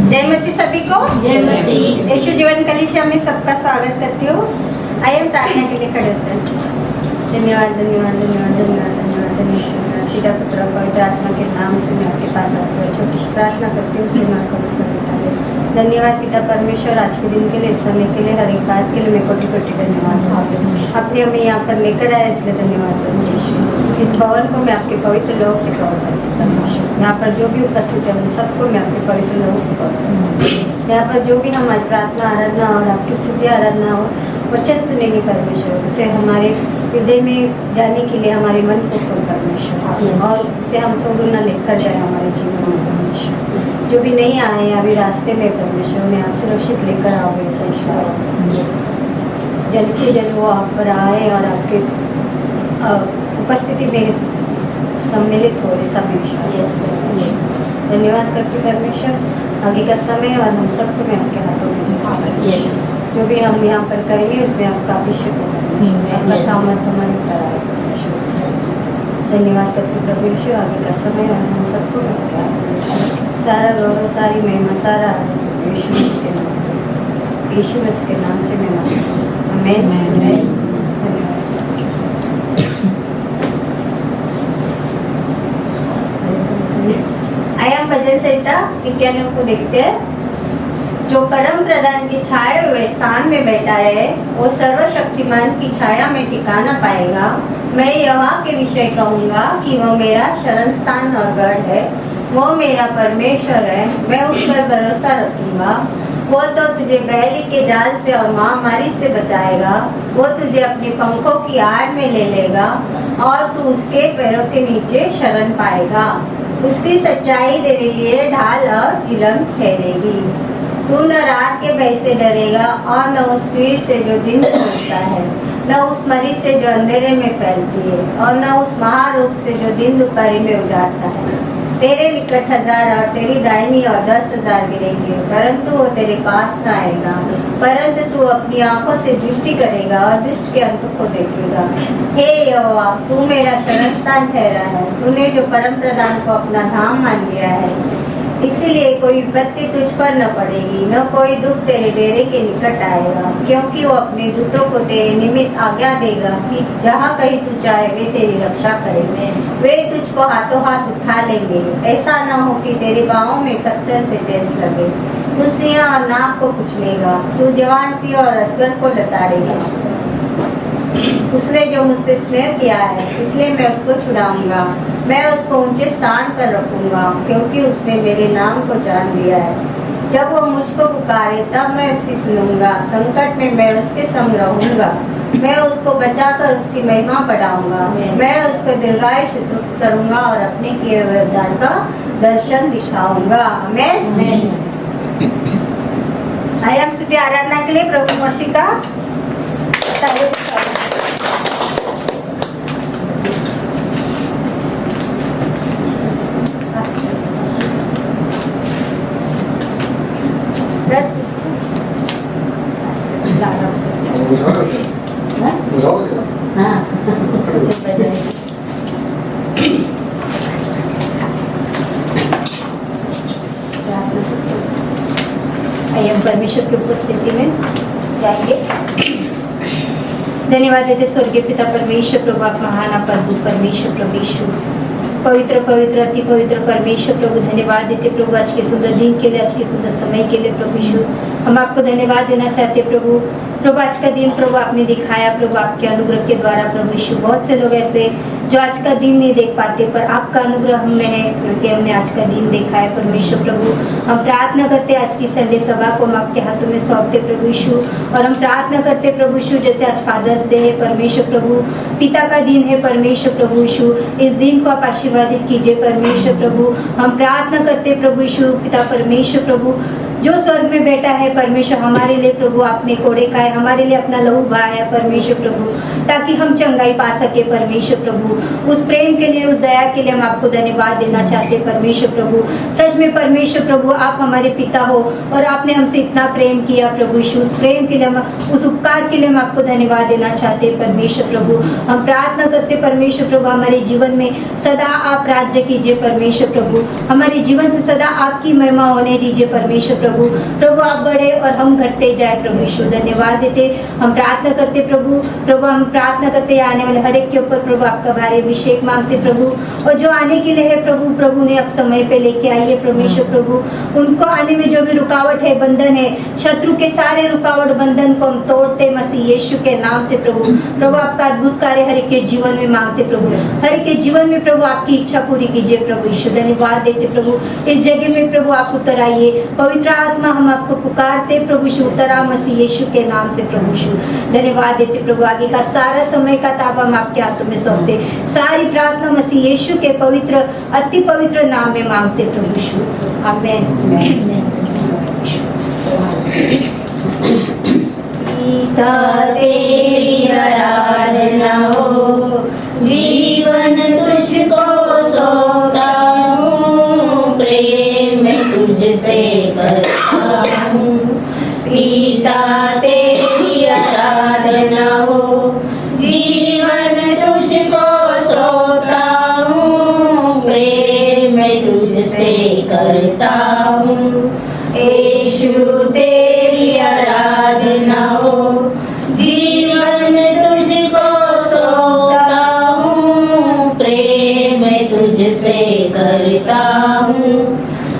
जय मसीह सभी को। जय मसीह। यीशु जीवन कलीसिया में सबका स्वागत करती हूँ। आइए हम प्रार्थना के लिए खड़े होते हैं। धन्यवाद धन्यवाद धन्यवाद धन्यवाद धन्यवाद धन्यवाद पिता पुत्र पवित्र आत्मा के नाम से मैं आपके पास आती हूँ। छोटी सी प्रार्थना करती हूँ, उसे मैं कबूल कर लेता हूँ। धन्यवाद पिता परमेश्वर, आज के दिन के लिए, इस समय के लिए, हर एक बात के लिए मैं कोटि कोटि धन्यवाद। अपने हमें यहाँ पर लेकर आया इसलिए धन्यवाद परमेश्वर। इस भवन को मैं आपके पवित्र लोगों से कवर करती हूँ परमेश्वर। यहाँ पर जो भी उपस्थित है उन सबको मैं आपके पवित्र लोगों से कवर करती हूँ। यहाँ पर जो भी हमारी प्रार्थना आराधना और आपकी स्तुति आराधना हो, वचन सुनेंगे परमेश्वर, उसे हमारे हृदय में जाने के लिए हमारे मन को खोल परमेश्वर, और उसे हम सब न लेकर जाए हमारे जीवन में परमेश्वर। जो भी नहीं आए अभी रास्ते में परमेश्वर, उन्हें आप सुरक्षित लेकर आओगे। जल्द से जल्द वो आप पर आए और आपके उपस्थिति में सम्मिलित हो ऐसा मैं विश्वास। धन्यवाद करती परमेश्वर। आगे का समय और हम सबको मैं आपके हाथों में जो भी हम यहाँ पर करेंगे उसमें आपका अभिषेक होगा, आपका सामर्थ्य हमारे चढ़ाए परमेश्वर। धन्यवाद करती प्रभु यीशु। आगे का समय और हम सबको मैं आपके हाथों में सारा गौरव, सारी महिमा, सारा यीशु मसीह के नाम, यीशु मसीह के नाम से मैं मांगती हूँ। आमीन। आइए हम भजन संहिता 91 को देखते हैं। जो परम प्रधान की छाया हुए स्थान में बैठा है, वो सर्वशक्तिमान की छाया में ठिकाना पाएगा। मैं यहोवा के विषय कहूँगा कि वो मेरा शरण स्थान और गढ़ है, वो मेरा परमेश्वर है, मैं उस पर भरोसा रखूंगा। वो तो तुझे बैली के जाल से और महामारी से बचाएगा। वो तुझे अपने पंखों की आड़ में ले लेगा और तू उसके पैरों के नीचे शरण पाएगा। उसकी सच्चाई तेरे लिए ढाल और किरण ठहरेगी। तू न रात के भय से डरेगा और न उस तीर से जो दिन में उड़ता है, न उस मरी से जो अंधेरे में फैलती है, और न उस महारोग से जो दिन दोपहरी में उजाड़ता है। तेरे निकट 1000 और तेरी दाहिनी और 10,000 गिरेंगे, परंतु वो तेरे पास न आएगा। परंतु तू अपनी आंखों से दृष्टि करेगा और दुष्ट के अंत को देखेगा। हे यहोवा, तू मेरा शरण स्थान ठहरा है। तूने जो परम प्रधान को अपना धाम मान लिया है, इसीलिए कोई विपत्ति तुझ पर न पड़ेगी, न कोई दुख तेरे डेरे के निकट आएगा। क्योंकि वो अपने दूतों को तेरे निमित्त आज्ञा देगा कि जहाँ कहीं तू चाहे वे तेरी रक्षा करेंगे। वे तुझको हाथों हाथ उठा लेंगे, ऐसा न हो कि तेरे पाँवों में पत्थर से ठेस लगे। तू सिंह और नाग को कुचलेगा, तू जवान सिंह और अजगर को लताड़ेगा। उसने जो मुझसे स्नेह किया है, इसलिए मैं उसको छुड़ाऊंगा। मैं उसको ऊंचे स्थान पर रखूंगा, क्योंकि उसने मेरे नाम को जान लिया है। जब वो मुझको पुकारे तब मैं उसकी सुनूंगा। संकट में मैं उसके संग रहूंगा। मैं उसको बचाकर उसकी महिमा बढ़ाऊंगा। मैं उसको दीर्घायुष्य तृप्त करूंगा और अपने किए हुए उद्धार का दर्शन दिखाऊंगा। आमीन। आइए हम स्तुति आराधना के लिए प्रभु मसीह का परमेश्वर की उपस्थिति में जाएंगे। धन्यवाद देते स्वर्गीय पिता परमेश्वर, प्रभु आप महान, आप अद्भुत परमेश्वर, प्रभु यीशु पवित्र पवित्र अति पवित्र परमेश्वर प्रभु। धन्यवाद देते प्रभु आज के सुंदर दिन के लिए, आज के सुंदर समय के लिए प्रभु यीशु। हम आपको धन्यवाद देना चाहते प्रभु। प्रभु आज का दिन प्रभु आपने दिखाया प्रभु, आपके अनुग्रह के द्वारा प्रभु यीशु। बहुत से लोग ऐसे जो आज का दिन नहीं देख पाते, पर आपका अनुग्रह हमें है क्योंकि हमने आज का दिन देखा है परमेश्वर प्रभु। हम प्रार्थना करते आज की संडे सभा को हम आपके हाथों में सौंपते प्रभु यीशु, और हम प्रार्थना करते प्रभु यीशु जैसे आज फादर्स डे है परमेश्वर प्रभु, पिता का दिन है परमेश्वर प्रभु यीशु। इस दिन को आप आशीर्वादित कीजिए परमेश्वर प्रभु। हम प्रार्थना करते प्रभु यीशु पिता परमेश्वर प्रभु, जो स्वर्ग में बैठा है परमेश्वर, हमारे लिए प्रभु आपने कोड़े खाए, हमारे लिए अपना लहू बहाया परमेश्वर प्रभु, ताकि हम चंगाई पा सके परमेश्वर प्रभु। उस प्रेम के लिए, उस दया के लिए हम आपको धन्यवाद देना चाहते परमेश्वर प्रभु। सच में परमेश्वर प्रभु आप हमारे पिता हो और आपने हमसे इतना प्रेम किया प्रभु यीशु। उस प्रेम के लिए, उस उपकार के लिए हम आपको धन्यवाद देना चाहते परमेश्वर प्रभु। हम प्रार्थना करते परमेश्वर प्रभु, हमारे जीवन में सदा आप राज्य कीजिए परमेश्वर प्रभु, हमारे जीवन से सदा आपकी महिमा होने दीजिए परमेश्वर प्रभु। प्रभु आप बढ़े और हम घटते जाए प्रभु यीशु। धन्यवाद देते, हम प्रार्थना करते प्रभु। प्रभु हम प्रार्थना करते आने वाले हर एक के ऊपर प्रभु आपका भारी अभिषेक मांगते प्रभु, और जो आने के लिए है प्रभु, प्रभु ने अब समय पे लेके आइए परमेश्वर प्रभु। उनको आने में जो भी रुकावट है, बंधन है, शत्रु के सारे रुकावट बंधन को हम तोड़ते मसीह यीशु के नाम से प्रभु। प्रभु आपका अद्भुत कार्य हर एक के जीवन में मांगते प्रभु, हर एक के जीवन में प्रभु आपकी इच्छा पूरी कीजिए प्रभु यीशु। धन्यवाद देते प्रभु, इस जगह में प्रभु आप उतर आइए, पवित्र आत्मा हम आपको पुकारते प्रभु यीशु, उतरा मसीह यीशु के नाम से प्रभु यीशु। धन्यवाद देते प्रभु, आगे का सारा समय का ताप हम आपके हाथों में सौंपते, सारी प्रार्थना मसीह यीशु के पवित्र अति पवित्र नाम में मांगते प्रभु यीशु, आमीन। पिता तेरी आराधना हो, जीवन तुझको सौंपता हूँ, प्रेम मैं तुझसे करता हूँ। पिता तेरी आराधना हो, जीवन तुझको सौंपता हूँ, प्रेम मैं तुझसे करता हूँ। यीशु तेरी आराधना हो, जीवन तुझको सौंपता हूँ, प्रेम मैं तुझसे करता हूँ।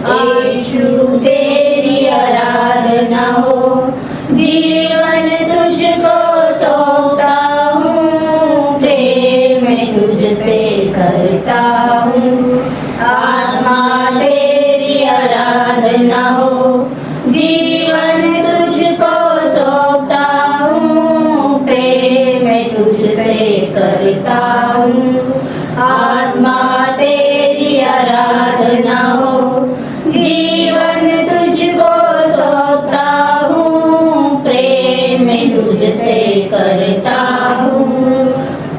यीशु तेरी आराधना हो, जीवन तुझको सौंपता हूँ, प्रेम मैं तुझसे करता हूँ। आत्मा तेरी आराधना हो, जीवन तुझको सौंपता हूँ, प्रेम मैं तुझसे करता हूँ। आत्मा तेरी आराधना हो, जीवन तुझको सौंपता हूँ, प्रेम मैं तुझसे करता हूँ।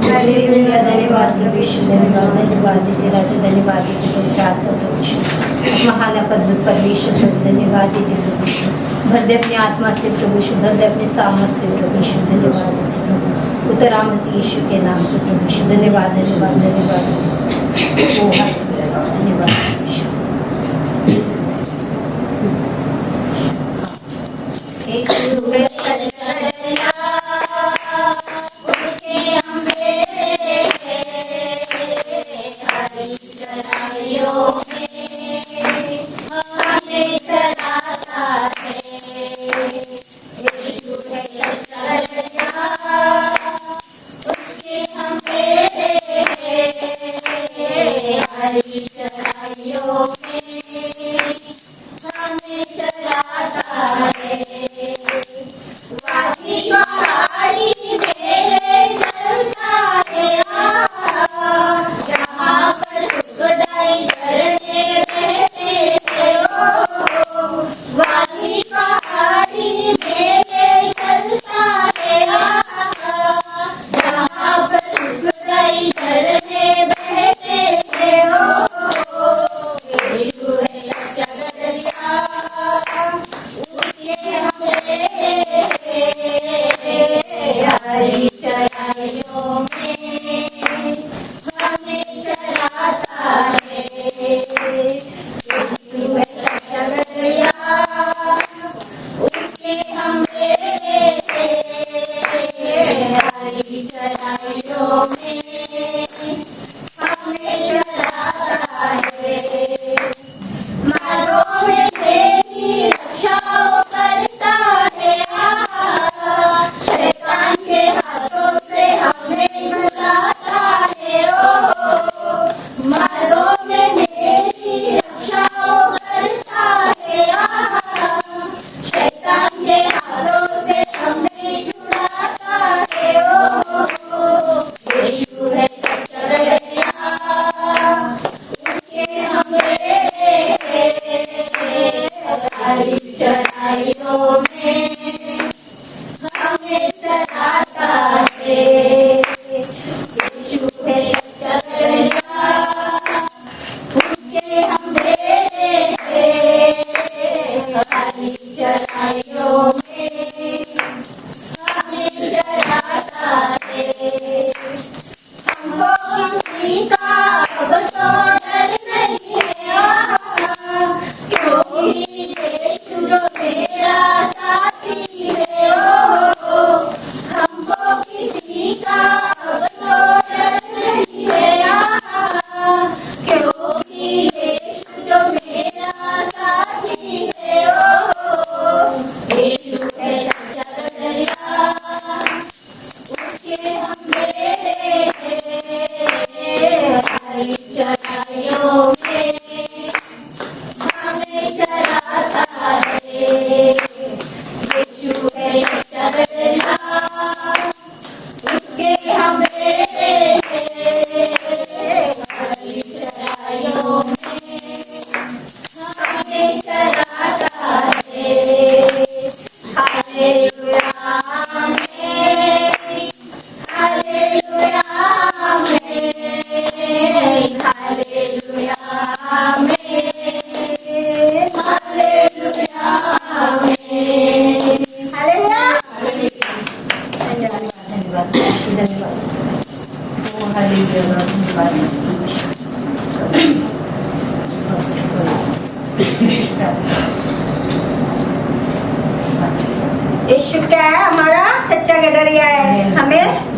हालेलुया, धन्यवाद प्रभु यीशु, धन्यवाद, धन्यवाद देते राजा, धन्यवाद देते पवित्र आत्मा प्रभु यीशु, महान अद्भुत परमेश्वर प्रभु, धन्यवाद देते प्रभु यीशु। भर दे अपनी आत्मा से प्रभु यीशु, भर दे अपने सामर्थ से प्रभु यीशु, धन्यवाद देते प्रभु, उतरा मसीह यीशु के नाम से प्रभु यीशु। धन्यवाद, धन्यवाद, धन्यवाद, धन्यवाद यीशु। चरणों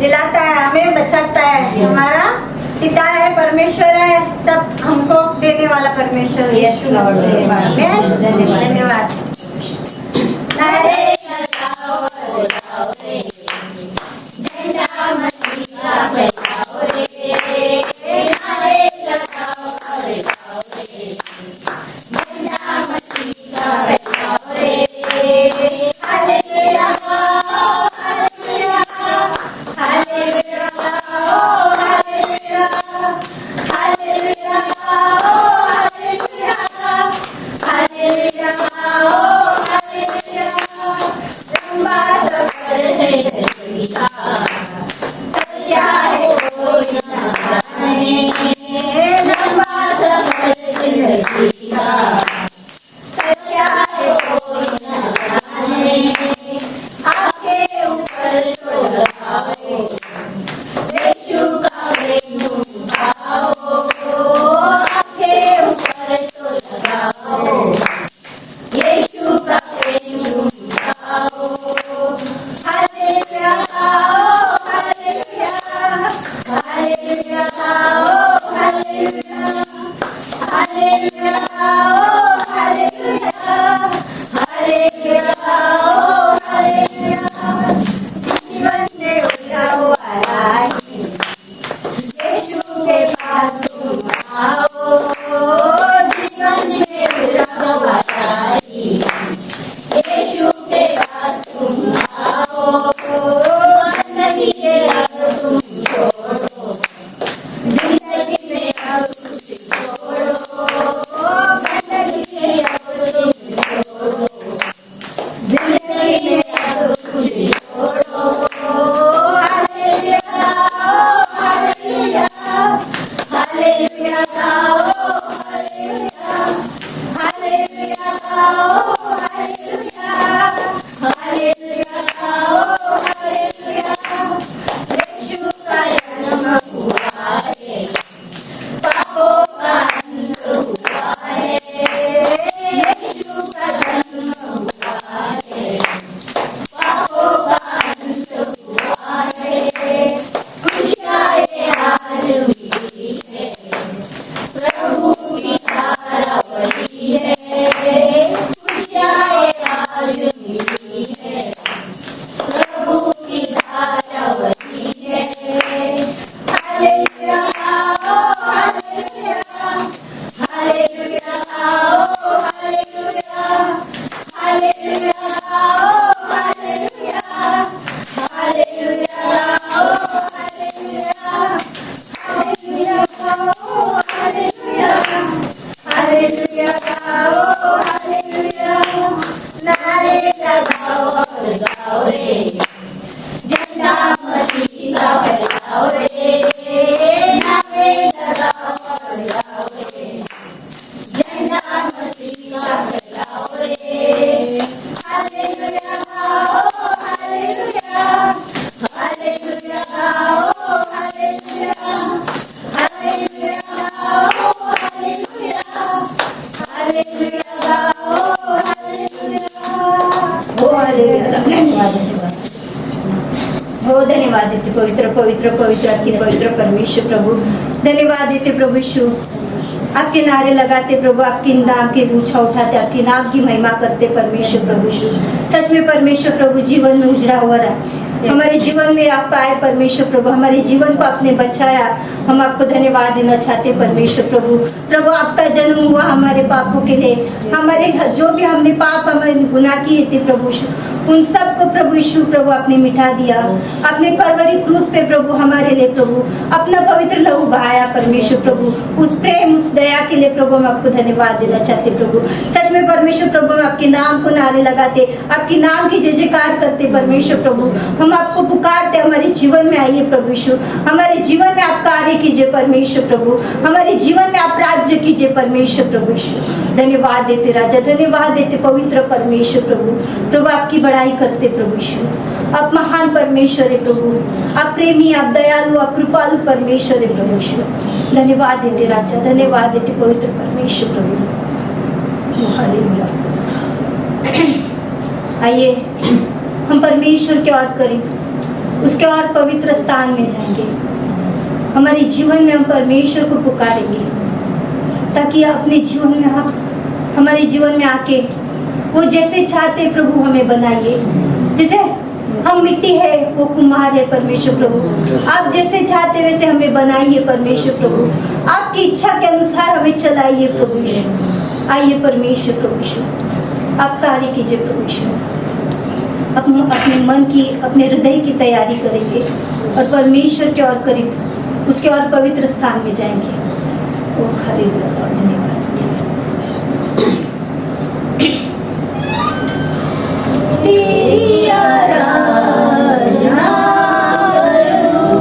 जिलाता है, हमें बचाता है। हमारा पिता है, परमेश्वर है, सब हमको देने वाला परमेश्वर। Yes, Lord. धन्यवाद। धन्यवाद। हो धन्यवाद देते पवित्र पवित्र पवित्र अति पवित्र परमेश्वर प्रभु। धन्यवाद देते प्रभु यीशु, आपके नारे लगाते प्रभु, आपके नाम की ऊंचा उठाते, आपके नाम की महिमा करते परमेश्वर प्रभु यीशु। सच में परमेश्वर प्रभु जीवन में उजड़ा हुआ रहा, हमारे जीवन में आपका आए परमेश्वर प्रभु, हमारे जीवन को आपने बचाया। हम आपको धन्यवाद देना चाहते परमेश्वर प्रभु। प्रभु आपका जन्म हुआ हमारे पापों के लिए, हमारे जो भी हमने पाप हमारे गुनाह किए थे प्रभु यीशु, उन सबको प्रभु यीशु प्रभु आपने मिटा दिया। आपने कलवरी क्रूस पे प्रभु हमारे लिए प्रभु अपना पवित्र लहू बहाया परमेश्वर प्रभु। उस प्रेम उस दया के लिए प्रभु हम आपको धन्यवाद देना चाहते प्रभु। सच में परमेश्वर प्रभु हम आपके नाम को नारे लगाते, आपके नाम की जय जयकार करते परमेश्वर प्रभु। हम आपको पुकारते, हमारे जीवन में आइए प्रभु यीशु, हमारे जीवन में आप कार्य कीजिए परमेश्वर प्रभु, हमारे जीवन में आप राज्य कीजिए परमेश्वर प्रभु यीशु। धन्यवाद देते राजा, धन्यवाद देते पवित्र परमेश्वर प्रभु। प्रभु आपकी बड़ाई करते प्रभु यीशु, आप महान परमेश्वर है प्रभु, आप प्रेमी, आप दयालु, आप कृपालु परमेश्वर है प्रभु यीशु। धन्यवाद देते राजा, धन्यवाद देते पवित्र परमेश्वर प्रभु। हालेलुया। आइए हम परमेश्वर के और करीब उसके और पवित्र स्थान में जाएंगे। हमारे जीवन में हम परमेश्वर को पुकारेंगे ताकि अपने जीवन में हम हमारे जीवन में आके वो जैसे चाहते प्रभु हमें बनाइए। जैसे हम मिट्टी है, वो कुम्हार है परमेश्वर प्रभु। आप जैसे चाहते वैसे हमें बनाइए परमेश्वर प्रभु। आपकी इच्छा के अनुसार हमें चलाइए प्रभु यीशु। आइए परमेश्वर प्रभु यीशु, आप कार्य कीजिए प्रभु यीशु। अपने मन की, अपने हृदय की तैयारी करेंगे और परमेश्वर के और करीब, उसके और पवित्र स्थान में जाएंगे। ओ हालेलुया, धन्यवाद। तेरी आराधना करूं,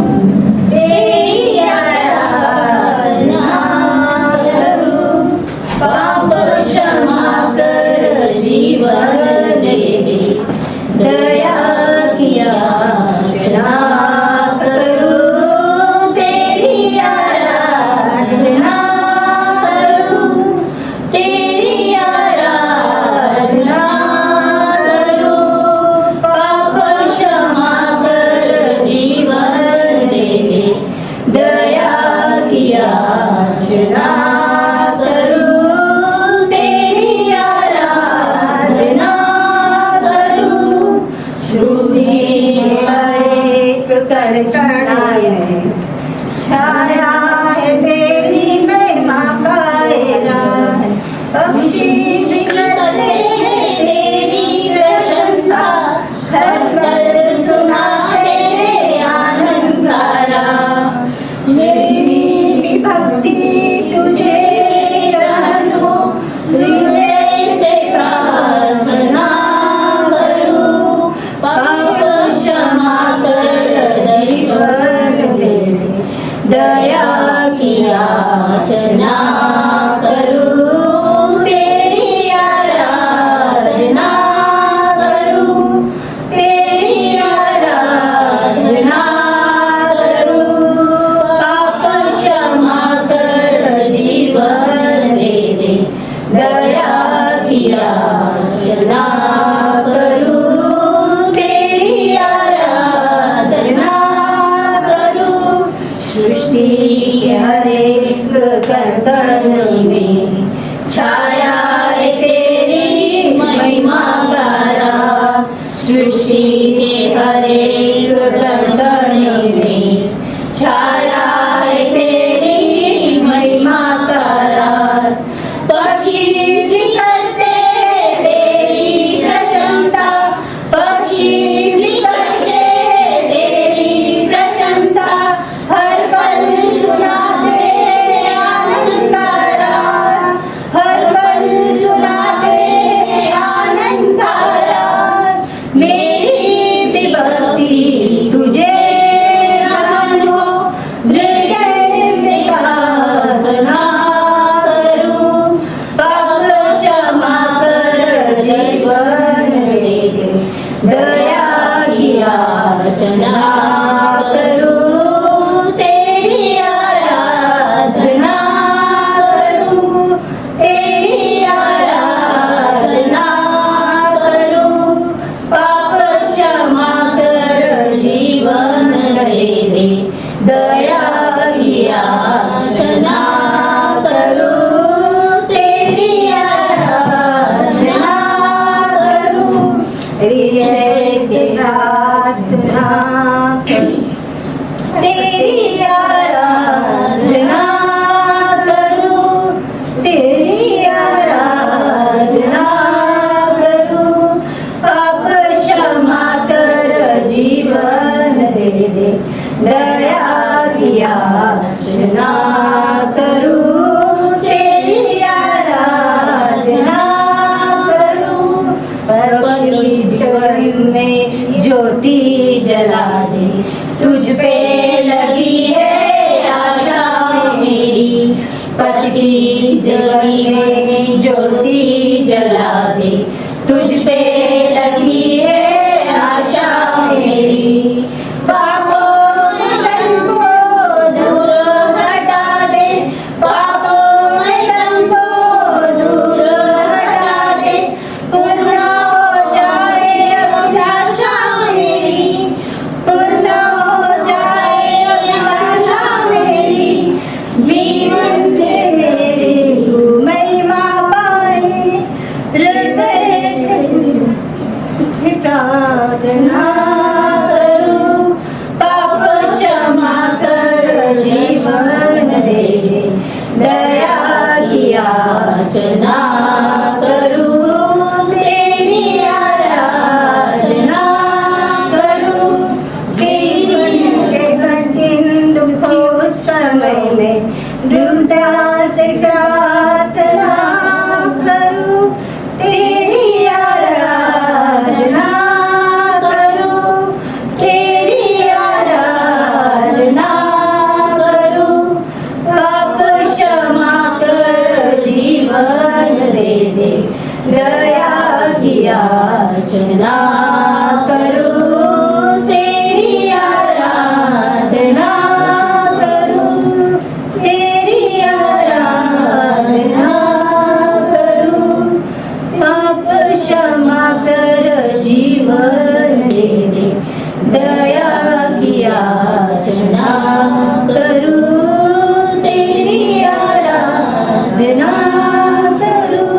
तेरी आराधना करूं, पाप क्षमा कर जीवन दे दे, दया की याचना करूं, तेरी आराधना करूं, तेरी आराधना छाया है तेरी महिमा का राज, पक्षी भी करते हैं तेरी प्रशंसा, हर पल सुनाते हैं आनंद का राग। मेरी भक्ति तुझे ग्रहण हो, हृदय से प्रार्थना करूं, पाप क्षमा कर जीवन दे, दया की याचना करूं, तेरी आराधना करूं, तेरी आराधना करूं, पाप क्षमा कर जीवन दे, दया की याचना करूं, तेरी आराधना करूं। सृष्टि के हर एक गर्दन में छाया है तेरी महिमा का राज, सृष्टि के हर एक गर्दन में छाया है तेरी महिमा का राज, पक्षी भी करते तेरी प्रशंसा, पक्षी भी करते तेरी प्रशंसा, हर पल सुनाते आनंद का राज, हर पल सुनाते आनंद का राज। मेरी भी भक्ति तुझे ग्रहण हो, हृदय से प्रार्थना करूं, पाप क्षमा कर जीवन दे दे, दया की याचना करूं, तेरी आराधना करूं, तेरी आराधना करूं, पाप क्षमा कर जीवन दे दे, दया की याचना करूं, तेरी आराधना करूं, हृदय से प्रार्थना करूं, तेरी आराधना करूं, तेरी आराधना करूं, पाप क्षमा कर जीवन दे दे, दया की याचना करूं, तेरी आराधना करूं, पवित्र में ज्योति जला दे, तुझ पे लगी है आशा मेरी, पति जगी में ज्योति जला दे, तुझ पे लगी है आशा मेरी, पापों में तन को दूर हटा दे, पापों में तन को दूर हटा दे, पूर्ण हो जाए अभिलाषा मेरी, पूर्ण की याचना करूं, तेरी आराधना करूं, तेरी आराधना करूं। पाप क्षमा कर जीवन दे, दया की याचना करूं, तेरी आराधना करूं।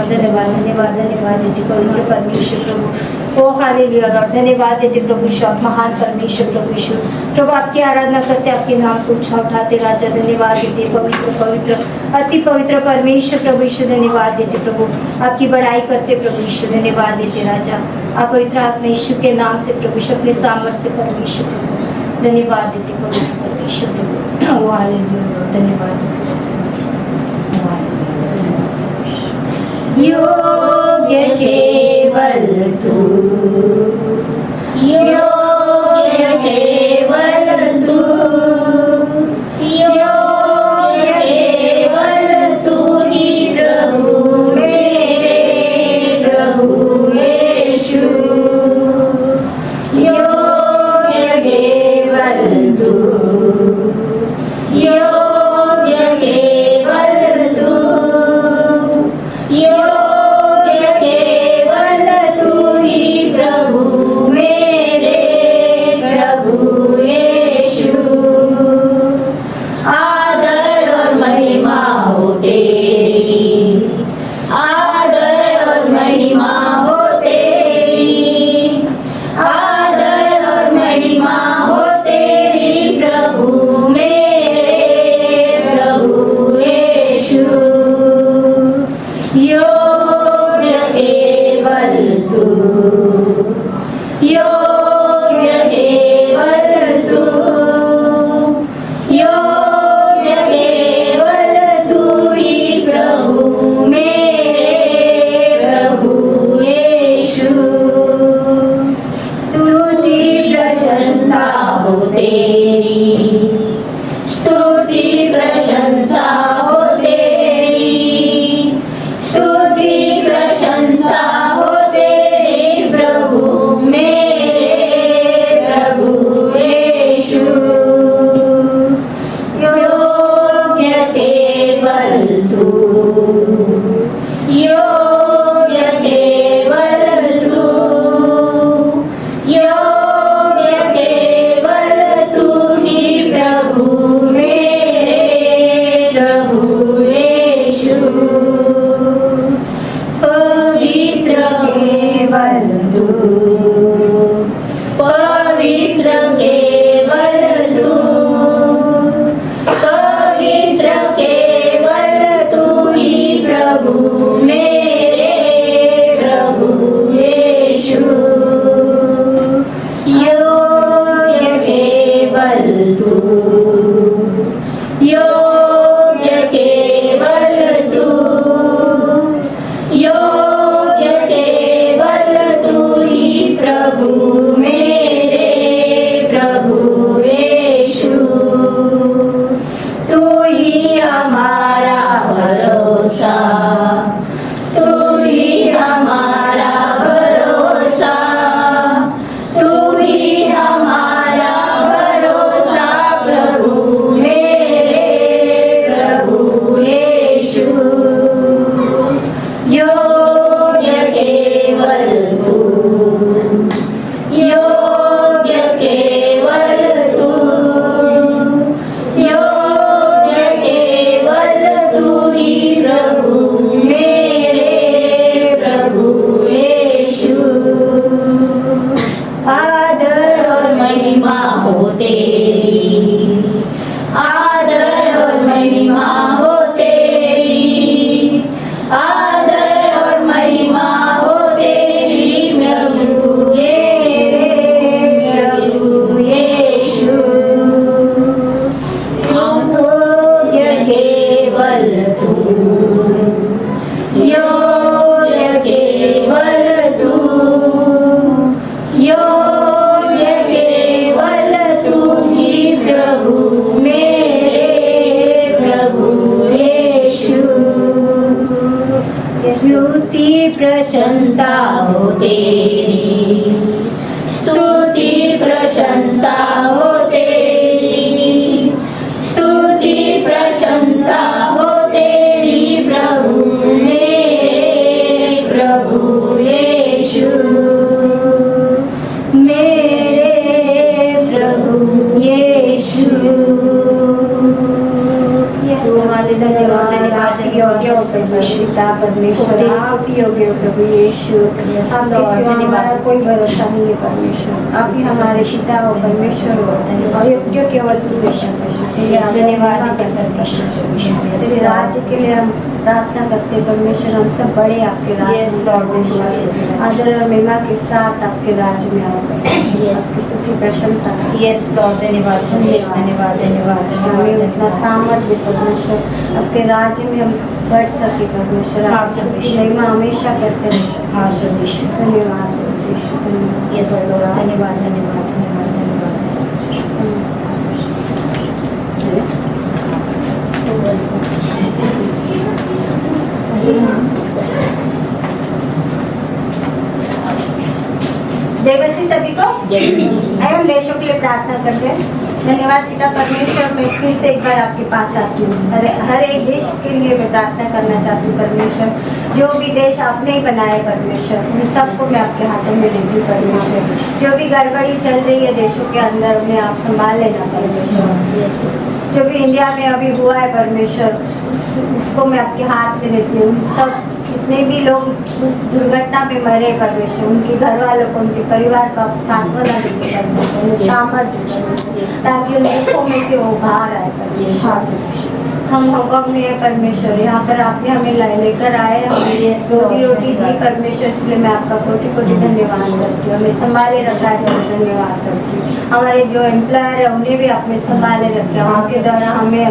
धन्यवाद धन्यवाद धन्यवाद देते पवित्र परमेश्वर प्रभु। ओ हालेलुया लॉर्ड, धन्यवाद देते प्रभु यीशु, आप महान परमेश्वर प्रभु यीशु। प्रभु आपकी आराधना करते, आपके नाम को ऊंचा उठाते राजा, धन्यवाद देते पवित्र पवित्र अति पवित्र परमेश्वर प्रभु यीशु, धन्यवाद देते प्रभु, आपकी बड़ाई करते प्रभु यीशु, धन्यवाद देते राजा। आप पवित्र आत्मा यीशु के नाम से प्रभु यीशु, अपने सामर्थ्य परमेश्वर प्रभु, धन्यवाद देते पवित्र परमेश्वर प्रभु। ओ हालेलुया लॉर्ड, धन्यवाद देते योग्य केवल तू, योग्य केवल तू, योग्य केवल तू ही प्रभु मेरे प्रभु यीशु, योग्य केवल तू, योग्य केवल तू, योग्य केवल तू ही प्रभु मेरे प्रभु यीशु। आदर और महिमा हो तेरी, आदर और महिमा हो तेरी, आदर और महिमा हो तेरी प्रभु मेरे प्रभु यीशु, योग्य केवल तू, योग्य केवल तू, योग्य केवल तू ही प्रभु मेरे प्रभु यीशु। स्तुति प्रशंसा हो तेरी, स्तुति प्रशंसा हो तेरी, स्तुति प्रशंसा हो तेरी प्रभु मेरे प्रभु यीशु, योग्य केवल तू, योग्य केवल तू, योग्य केवल तू ही प्रभु मेरे प्रभु यीशु, पवित्र केवल तू, पवित्र केवल तू, पवित्र केवल तू ही प्रभु मेरे प्रभु यीशु, योग्य केवल तू, योग्य केवल तू, योग्य केवल तू ही प्रभु मेरे प्रभु यीशु, तू ही हमारा भरोसा, तू ही हमारा भरोसा, तू ही हमारा भरोसा प्रभु मेरे प्रभु यीशु, योग्य केवल तू, योग्य स्तुति प्रशंसा हो तेरी, स्तुति प्रशंसा हो तेरी, स्तुति प्रशंसा हो तेरी प्रभु मेरे प्रभु यीशु, मेरे प्रभु यीशु। तुम्हारे धन्यवाद धन्यवाद योग्य हो पिता परमेश्वर, आप ही योग्य हो प्रभु यीशु। आपके सिवा हमारा कोई भरोसा नहीं है परमेश्वर, आप ही हमारे पिता हो परमेश्वर हो, और योग्य केवल तू बेशक धन्यवाद तेरे राज्य के लिए हम प्रार्थना करते हैं परमेश्वर, हम सब बड़े आपके राज्य में, आदर और महिमा के साथ आपके राज्य में आओ परमेश्वर, आपकी स्तुति प्रशंसा यस लॉर्ड, धन्यवाद धन्यवाद धन्यवाद हमें उतना सामर्थ्य परमेश्वर, आपके राज्य में हम बढ़ सके परमेश्वर, आपकी महिमा हमेशा करते रहे। हाँ परमेश्वर, धन्यवाद यस लॉर्ड, धन्यवाद धन्यवाद धन्यवाद धन्यवाद। जय मसीह सभी को। आइए हम देशों के लिए प्रार्थना करते हैं। धन्यवाद पिता परमेश्वर, मैं फिर से एक बार आपके पास आती हूँ। हर एक देश के लिए मैं प्रार्थना करना चाहती हूँ परमेश्वर, जो भी देश आपने ही बनाए परमेश्वर, उन सबको मैं आपके हाथों में देती हूँ परमेश्वर। जो भी गड़बड़ी चल रही है देशों के अंदर, उन्हें आप संभाल लेना परमेश्वर। जो भी इंडिया में अभी हुआ है परमेश्वर, उसको मैं आपके हाथ में देती हूँ। सब जितने भी लोग उस दुर्घटना में मरे परमेश्वर, उनके घर वालों को, उनके परिवार को आप सांत्वना दीजिए परमेश्वर, सामर्थ्य दीजिए, ताकि उन दुखों में से वो बाहर आए परमेश्वर। हम हुक्म में है परमेश्वर, यहाँ पर आपने हमें लेकर आए, हमें रोजी रोटी दी परमेश्वर, इसलिए मैं आपका कोटि कोटि धन्यवाद करती हूँ। हमें संभाले रखा है, धन्यवाद करती हूँ। हमारे जो एम्प्लॉयर है उन्हें भी आपने संभाले रखा, उनके द्वारा हमें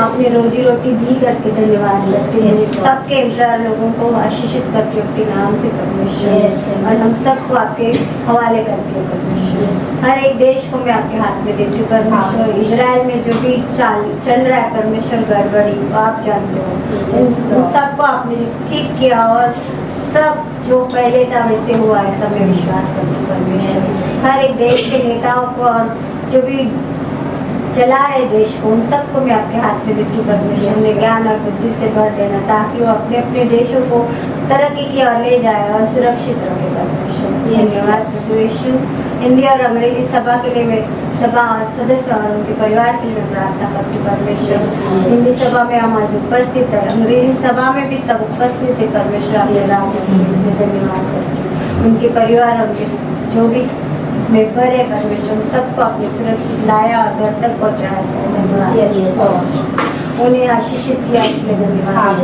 आपने रोजी रोटी दी करके धन्यवाद करती हूँ। सबके एम्प्लॉयर लोगों को आशीषित करके आपके नाम से परमेश्वर, और हम सबको आपके हवाले करके परमेश्वर। हर एक देश को मैं आपके हाथ में देती हूँ परमेश्वर। इजराइल में जो भी चल रहा है परमेश्वर गड़बड़ी, आप जानते हो, उन सबको आपने ठीक किया, और सब जो पहले था वैसे हुआ, ऐसा मैं विश्वास करती हूँ परमेश्वर। हर एक देश के नेताओं को और जो भी चला है देश को, उन सबको मैं आपके हाथ में देती हूँ परमेश्वर। उन्हें ज्ञान और बुद्धि से भर देना, ताकि वो अपने अपने देशों को तरक्की की ओर ले जाए और सुरक्षित रहे परमेश्वर। धन्यवाद प्रभु यीशु। हिंदी और अंग्रेजी सभा के लिए मैं सभा सदस्य और उनके परिवार के लिए मैं प्रार्थना करती हूँ परमेश्वर। हिंदी सभा में हम आज उपस्थित है, अंग्रेजी सभा में भी सब उपस्थित है परमेश्वर। आपके राज्य के लिए इसलिए धन्यवाद करती हूँ। उनके परिवार, उनके जो भी मेंबर है परमेश्वर, सबको आपने सुरक्षित लाया और घर तक पहुँचाया, धन्यवाद। उन्हें आशीषित किया, इसलिए धन्यवाद।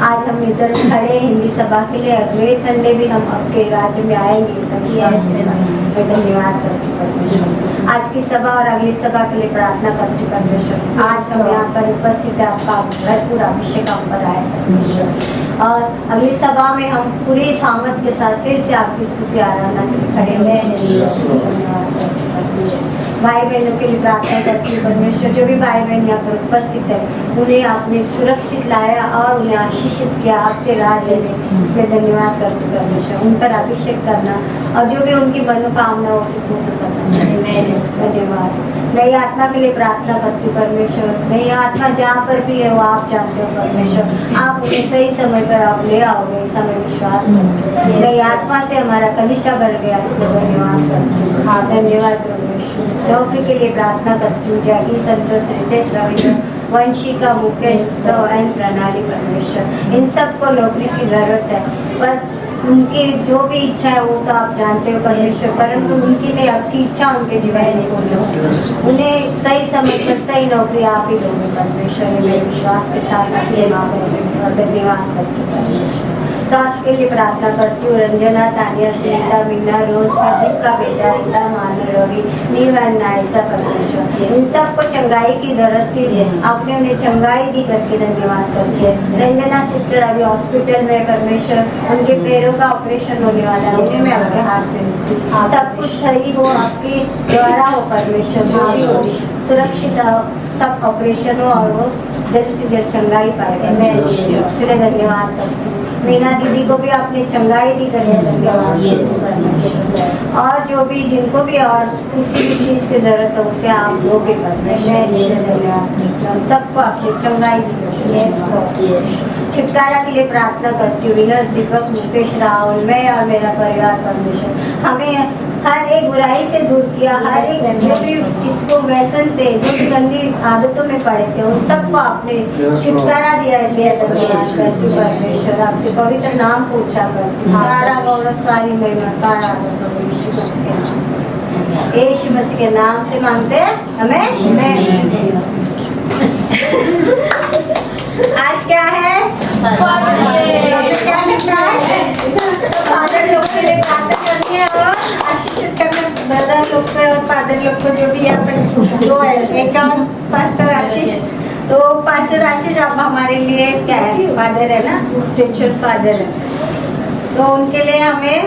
आज हम इधर खड़े हिंदी सभा के लिए, अगले संडे भी हम आपके राज्य में आएंगे, मैं धन्यवाद करती परमेश्वर। आज की सभा और अगली सभा के लिए प्रार्थना करती परमेश्वर। आज हम यहाँ पर उपस्थित है, आपका भरपूर अभिषेक हम पर आए परमेश्वर, और अगली सभा में हम पूरी सामर्थ के साथ फिर से आपकी स्तुति आराधना के लिए खड़े हैं। भाई बहनों के लिए प्रार्थना करती हूँ परमेश्वर। जो भी भाई बहन यहाँ पर उपस्थित है, उन्हें आपने सुरक्षित लाया और उन्हें आशीषित किया आपके राज्य में, इसलिए धन्यवाद करती परमेश्वर। उन पर अभिषेक करना और जो भी उनकी मनोकामना उसे पूर्ण करना, धन्यवाद। नई आत्मा के लिए प्रार्थना करती परमेश्वर। नई आत्मा जहाँ पर भी है वो आप जानते हो परमेश्वर, आप उन्हें सही समय पर आप ले आओगे, ऐसा मैं विश्वास करती हूँ। नई आत्मा से हमारा कलिशा भर गया, इसलिए धन्यवाद करती हूँ। हाँ, धन्यवाद परमेश्वर। नौकरी के लिए प्रार्थना करती हूँ। जैकी, संतोष, रितेश, रविंद्र, वंशिका, मुकेश, एंड प्रणाली परमेश्वर, इन सबको नौकरी की जरूरत है, पर उनकी जो भी इच्छा है वो तो आप जानते हो परमेश्वर, परंतु उनकी नहीं, आपकी इच्छा उनके जीवन में पूर्ण हो। उन्हें सही समय पर सही नौकरी आप ही दोगे परमेश्वर। मैं विश्वास के साथ धन्यवाद करती हूँ। स्वास्थ्य के लिए प्रार्थना करती हूँ। रंजना, तानिया, सुनीता, मीना, रोज, प्रदीप का बेटा, रीता, मानव, रवि, नीवन, नायसा परमेश्वर, इन सबको चंगाई की जरूरत थी, आपने उन्हें चंगाई दी करके धन्यवाद करती है। रंजना सिस्टर अभी हॉस्पिटल में परमेश्वर, उनके पैरों का ऑपरेशन होने वाला है, उन्हें मैं आपके हाथ में सब कुछ सही हो, आपके द्वारा हो परमेश्वर, सुरक्षित सब ऑपरेशन हो और वो जल्द से जल्द चंगाई पाएगा। मैं इसलिए धन्यवाद करती हूँ। मीना दीदी को भी आपने चंगाई दी और जो भी जिनको भी और किसी भी चीज की जरूरत हो उसे आप लोगे परमेश्वर सबको आपने चंगाई दी। छुटकारा के लिए प्रार्थना करती हूँ। विनस, दीपक, मुकेश, राहुल, मैं और मेरा परिवार परमेश्वर हमें हर एक बुराई से दूर किया। हर एक जो भी जिसको व्यसन थे, जो भी गंदी आदतों में पड़े थे, उन सबको आपने छुटकारा दिया। ऐसे परमेश्वर आपके पवित्र नाम को ऊंचा करती हूँ। सारा गौरव, सारी महिमा, सारा यीशु मसीह के नाम से मांगते हैं हमें। आज क्या है? फादर क्या करना है? फादर लोग के लिए प्रार्थना करनी है और आशीषित करना ब्रदर लोग को और फादर लोग को जो भी यहाँ पर दो है, एक और पास्टर आशीष। तो पास्टर आशीष आप हमारे लिए क्या है? फादर है ना, स्पिरिचुअल फादर है। तो उनके लिए हमें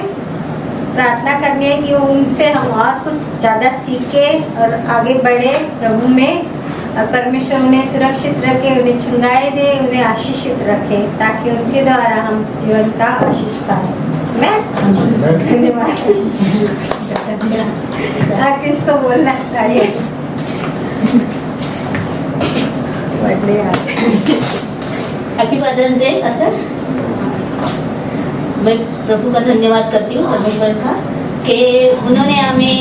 प्रार्थना करनी है कि उनसे हम और कुछ ज़्यादा सीखे और आगे बढ़े प्रभु में। और परमेश्वर उन्हें सुरक्षित रखे, उन्हें छुड़ाए दे, उन्हें आशीषित रखे ताकि उनके द्वारा हम जीवन का आशीष पाए। मैं धन्यवाद। किसको बोलना चाहिए? Happy fathers day pastor. मैं प्रभु का धन्यवाद करती हूँ, परमेश्वर का, कि उन्होंने हमें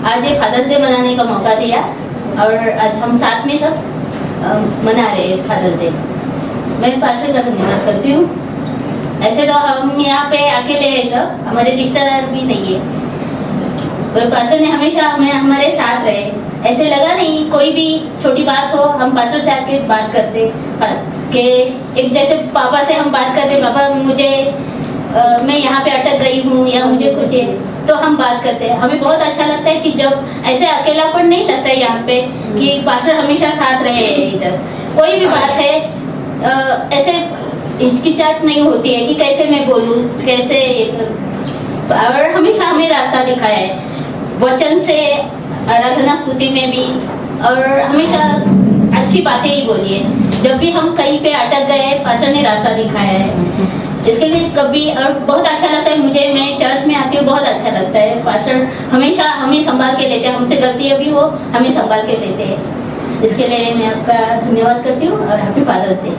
आज ये फादर्स डे मनाने का मौका दिया और आज हम साथ में सब मना रहे हैं फादर्स डे। मैं पास्टर का धन्यवाद करती हूँ। ऐसे तो हम यहाँ पे अकेले हैं, सब हमारे रिश्तेदार भी नहीं है, और पास्टर ने हमेशा हमें हमारे साथ रहे। ऐसे लगा नहीं कोई भी छोटी बात हो हम पास्टर से आके बात करते कि एक जैसे पापा से हम बात करते, पापा मुझे मैं यहाँ पे अटक गई हूँ या मुझे कुछ है, तो हम बात करते हैं। हमें बहुत अच्छा लगता है कि जब ऐसे अकेलापन नहीं लगता है यहाँ पे कि पास्टर हमेशा साथ रहे। इधर कोई भी बात है ऐसे हिचकिचाहट नहीं होती है कि कैसे मैं बोलूँ, कैसे, और हमेशा हमें रास्ता दिखाया है वचन से, आराधना स्तुति में भी, और हमेशा अच्छी बातें ही बोली है। जब भी हम कहीं पे अटक गए पास्टर ने रास्ता दिखाया है। इसके लिए कभी और बहुत अच्छा लगता है मुझे, मैं चर्च में आती हूँ, बहुत अच्छा लगता है। पास्टर हमेशा हमें संभाल के लेते हैं, हमसे गलतियाँ भी हो हमें संभाल के लेते हैं। इसके लिए मैं आपका धन्यवाद करती हूँ और हैप्पी फादर्स डे।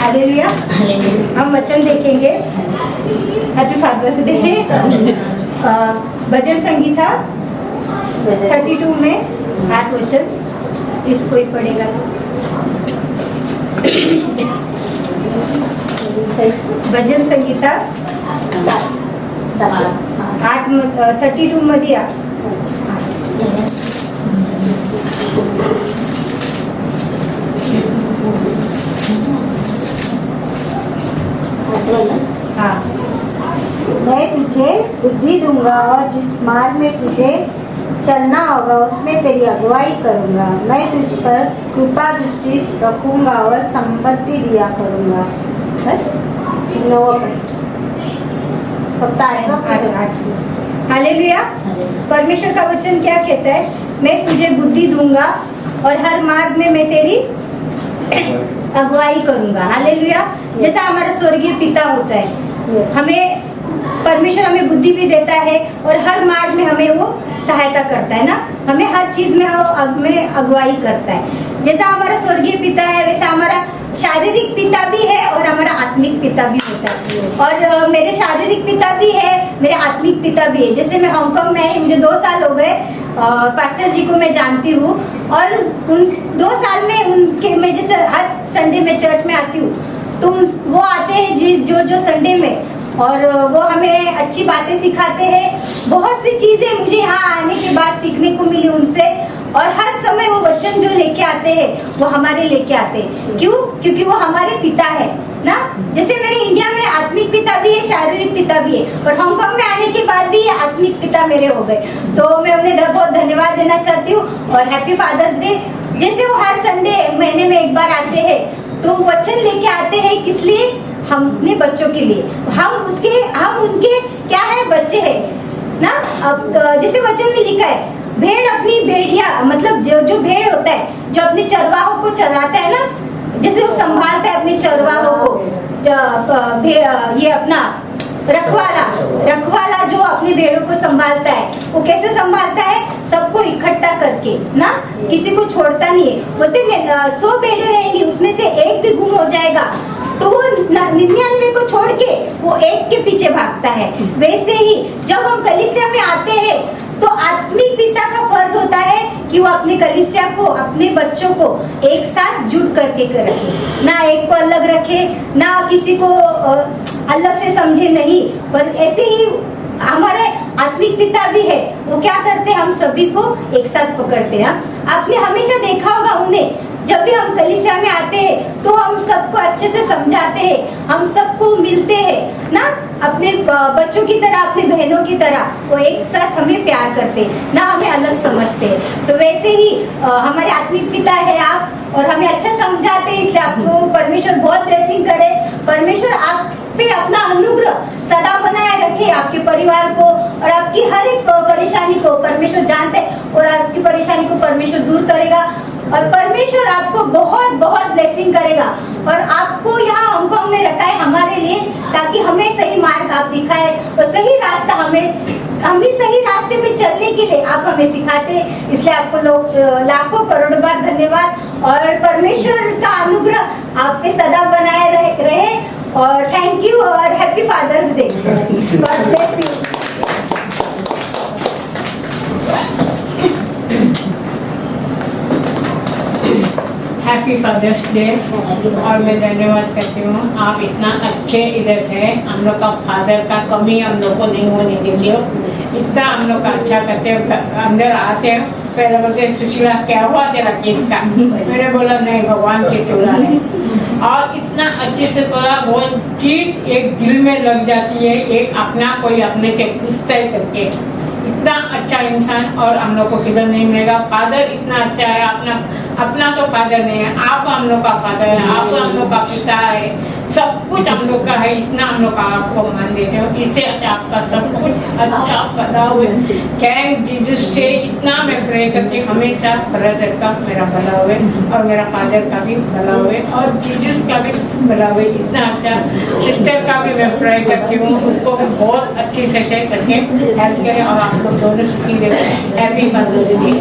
हालेलुया। हम वचन देखेंगे। Happy fathers Day. Bhajan Sangeeta 32 में 8 वचन, इसको ही पढ़ेगा। भजन संगीता 32 मध्ये या। हाँ, मैं तुझे बुद्धि दूंगा और जिस मार्ग में तुझे चलना होगा उसमें तेरी अगुवाई करूंगा। मैं तुझ पर कृपा दृष्टि रखूंगा और संपत्ति दिया करूंगा। बस हालेलुया। परमेश्वर का वचन क्या कहता है? मैं तुझे बुद्धि दूंगा और हर मार्ग में मैं तेरी अगुवाई करूंगा। हालेलुया। जैसा हमारा स्वर्गीय पिता होता है, हमें परमेश्वर हमें बुद्धि भी देता है और हर मार्ग में हमें वो सहायता करता है ना, हमें हर चीज में हमें अगुवाई करता है। जैसा हमारा स्वर्गीय पिता है वैसा हमारा शारीरिक पिता भी है और हमारा आत्मिक पिता भी होता है। और मेरे शारीरिक पिता भी है, मेरे आत्मिक पिता भी है। जैसे मैं हांगकांग में है, मुझे 2 साल हो गए, पास्टर जी को मैं जानती हूँ और उन 2 साल में उनके मैं जैसे हर संडे में चर्च में आती हूँ, तो वो आते हैं जो संडे में, और वो हमें अच्छी बातें सिखाते हैं। बहुत सी चीजें मुझे यहाँ आने के बाद सीखने को मिली उनसे, और हर समय वो वचन जो लेके आते हैं वो हमारे लेके आते हैं। क्यों? क्योंकि वो हमारे पिता है ना। जैसे मेरे इंडिया में आत्मिक पिता भी है, शारीरिक पिता भी है, और हांगकांग में आने के बाद भी आत्मिक पिता मेरे हो गए। तो मैं उन्हें बहुत धन्यवाद देना चाहती हूँ और हैप्पी फादर्स डे। जैसे वो हर संडे महीने में एक बार आते हैं, तो वचन लेके आते हैं, किस लिए? हम अपने बच्चों के लिए, हम उनके क्या है, बच्चे हैं ना। अब जैसे वचन में लिखा है, भेड़ अपनी भेड़िया मतलब जो भेड़ होता है, जो अपने चरवाहों को चलाता है ना, जैसे वो संभालता है अपने चरवाहों को, ये अपना रखवाला जो अपनी भेड़ों को संभालता है, वो कैसे संभालता है? सबको इकट्ठा करके ना, किसी को छोड़ता नहीं है। बोलते 100 भेड़ें रहेंगी, उसमें से एक भी गुम हो जाएगा तो वो 99 को छोड़ के वो एक के पीछे भागता है। वैसे ही जब हम कलीसिया में आते हैं तो आत्मिक पिता का फर्ज होता है कि वो अपने कलीसिया को, अपने बच्चों को एक साथ जुट करके रखे, ना एक को अलग रखे, ना किसी को अलग से समझे नहीं, पर ऐसे ही हमारे आत्मिक पिता भी है, वो क्या करते हैं, हम सभी को एक साथ पकड़ते हैं। आपने हमेशा देखा होगा उन्हें, जब भी हम कलीसिया में आते हैं तो हम सबको अच्छे से समझाते हैं, हम सबको मिलते हैं ना, अपने बच्चों की तरह, अपने बहनों की तरह वो एक साथ हमें प्यार करते हैं, ना हमें अलग समझते हैं। तो वैसे ही हमारे आत्मिक पिता है आप, और हमें अच्छा समझाते हैं, इसलिए आपको परमेश्वर बहुत ब्लेसिंग करे। परमेश्वर आप पे अपना अनुग्रह सदा बनाए रखे, आपके परिवार को और आपकी हर एक परेशानी को परमेश्वर जानते हैं, और आपकी परेशानी को परमेश्वर दूर करेगा, और परमेश्वर आपको बहुत बहुत ब्लेसिंग करेगा। और आपको यहाँ हांगकांग में रखा है हमारे लिए, ताकि हमें सही मार्ग आप दिखाए और सही रास्ता हमें सही रास्ते पे चलने के लिए आप हमें सिखाते हैं। इसलिए आपको लोग लाखों करोड़ों बार धन्यवाद, और परमेश्वर का अनुग्रह आप पे सदा बनाए रहे। और थैंक यू और happy fathers day. God bless you. Happy fathers day. और मैं धन्यवाद करती हूँ, आप इतना अच्छे इधर है, हम लोग का फादर का कमी हम लोग को नहीं होने देते हो, इतना हम लोग का अच्छा करते हो। अंदर आते हो, पहले बोलते सुशीला क्या हुआ तेरा केस का, मैंने बोला नहीं भगवान के चूल्हा है, और इतना अच्छे से बोला, वो चीज एक दिल में लग जाती है, एक अपना कोई अपने से पूछता है करके, इतना अच्छा इंसान और हम लोग को किधर नहीं मिलेगा। फादर इतना अच्छा है, अपना तो फादर नहीं है, आप हम लोग का फादर है, आप हम लोग का पिता है, सब कुछ हम लोग का है, इतना हम लोग का आपको मान देते हो, इससे अच्छा आपका सब कुछ अच्छा पता हुए। थैंक जीसस से इतना मैं प्रे करती हूँ, हमेशा ब्रदर का मेरा भला हुए और मेरा फादर का भी भला हुए और जीसस का भी भला हुए, इतना अच्छा सिस्टर का भी मैं प्रे करती हूँ, उसको भी बहुत अच्छी से करके हेल्प करें और आप लोग दोनों सुखी रहे। Happy fathers day.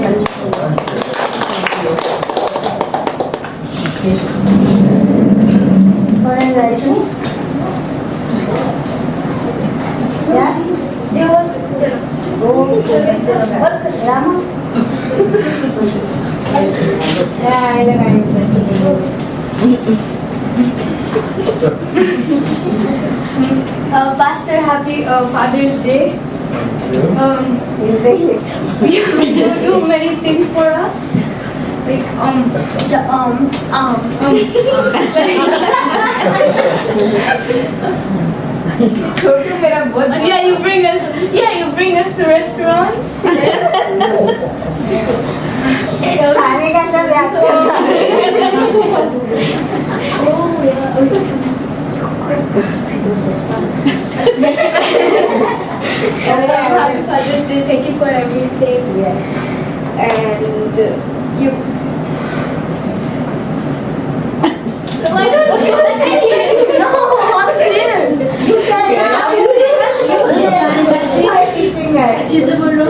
Pastor, happy Father's Day. You do many things for us. Like yeah, you bring us to restaurants. खाने का सब याद Happy Father's Day. Thank you for everything. And you. Why don't you say it? No, I'm scared. You can. अच्छे से बोलो।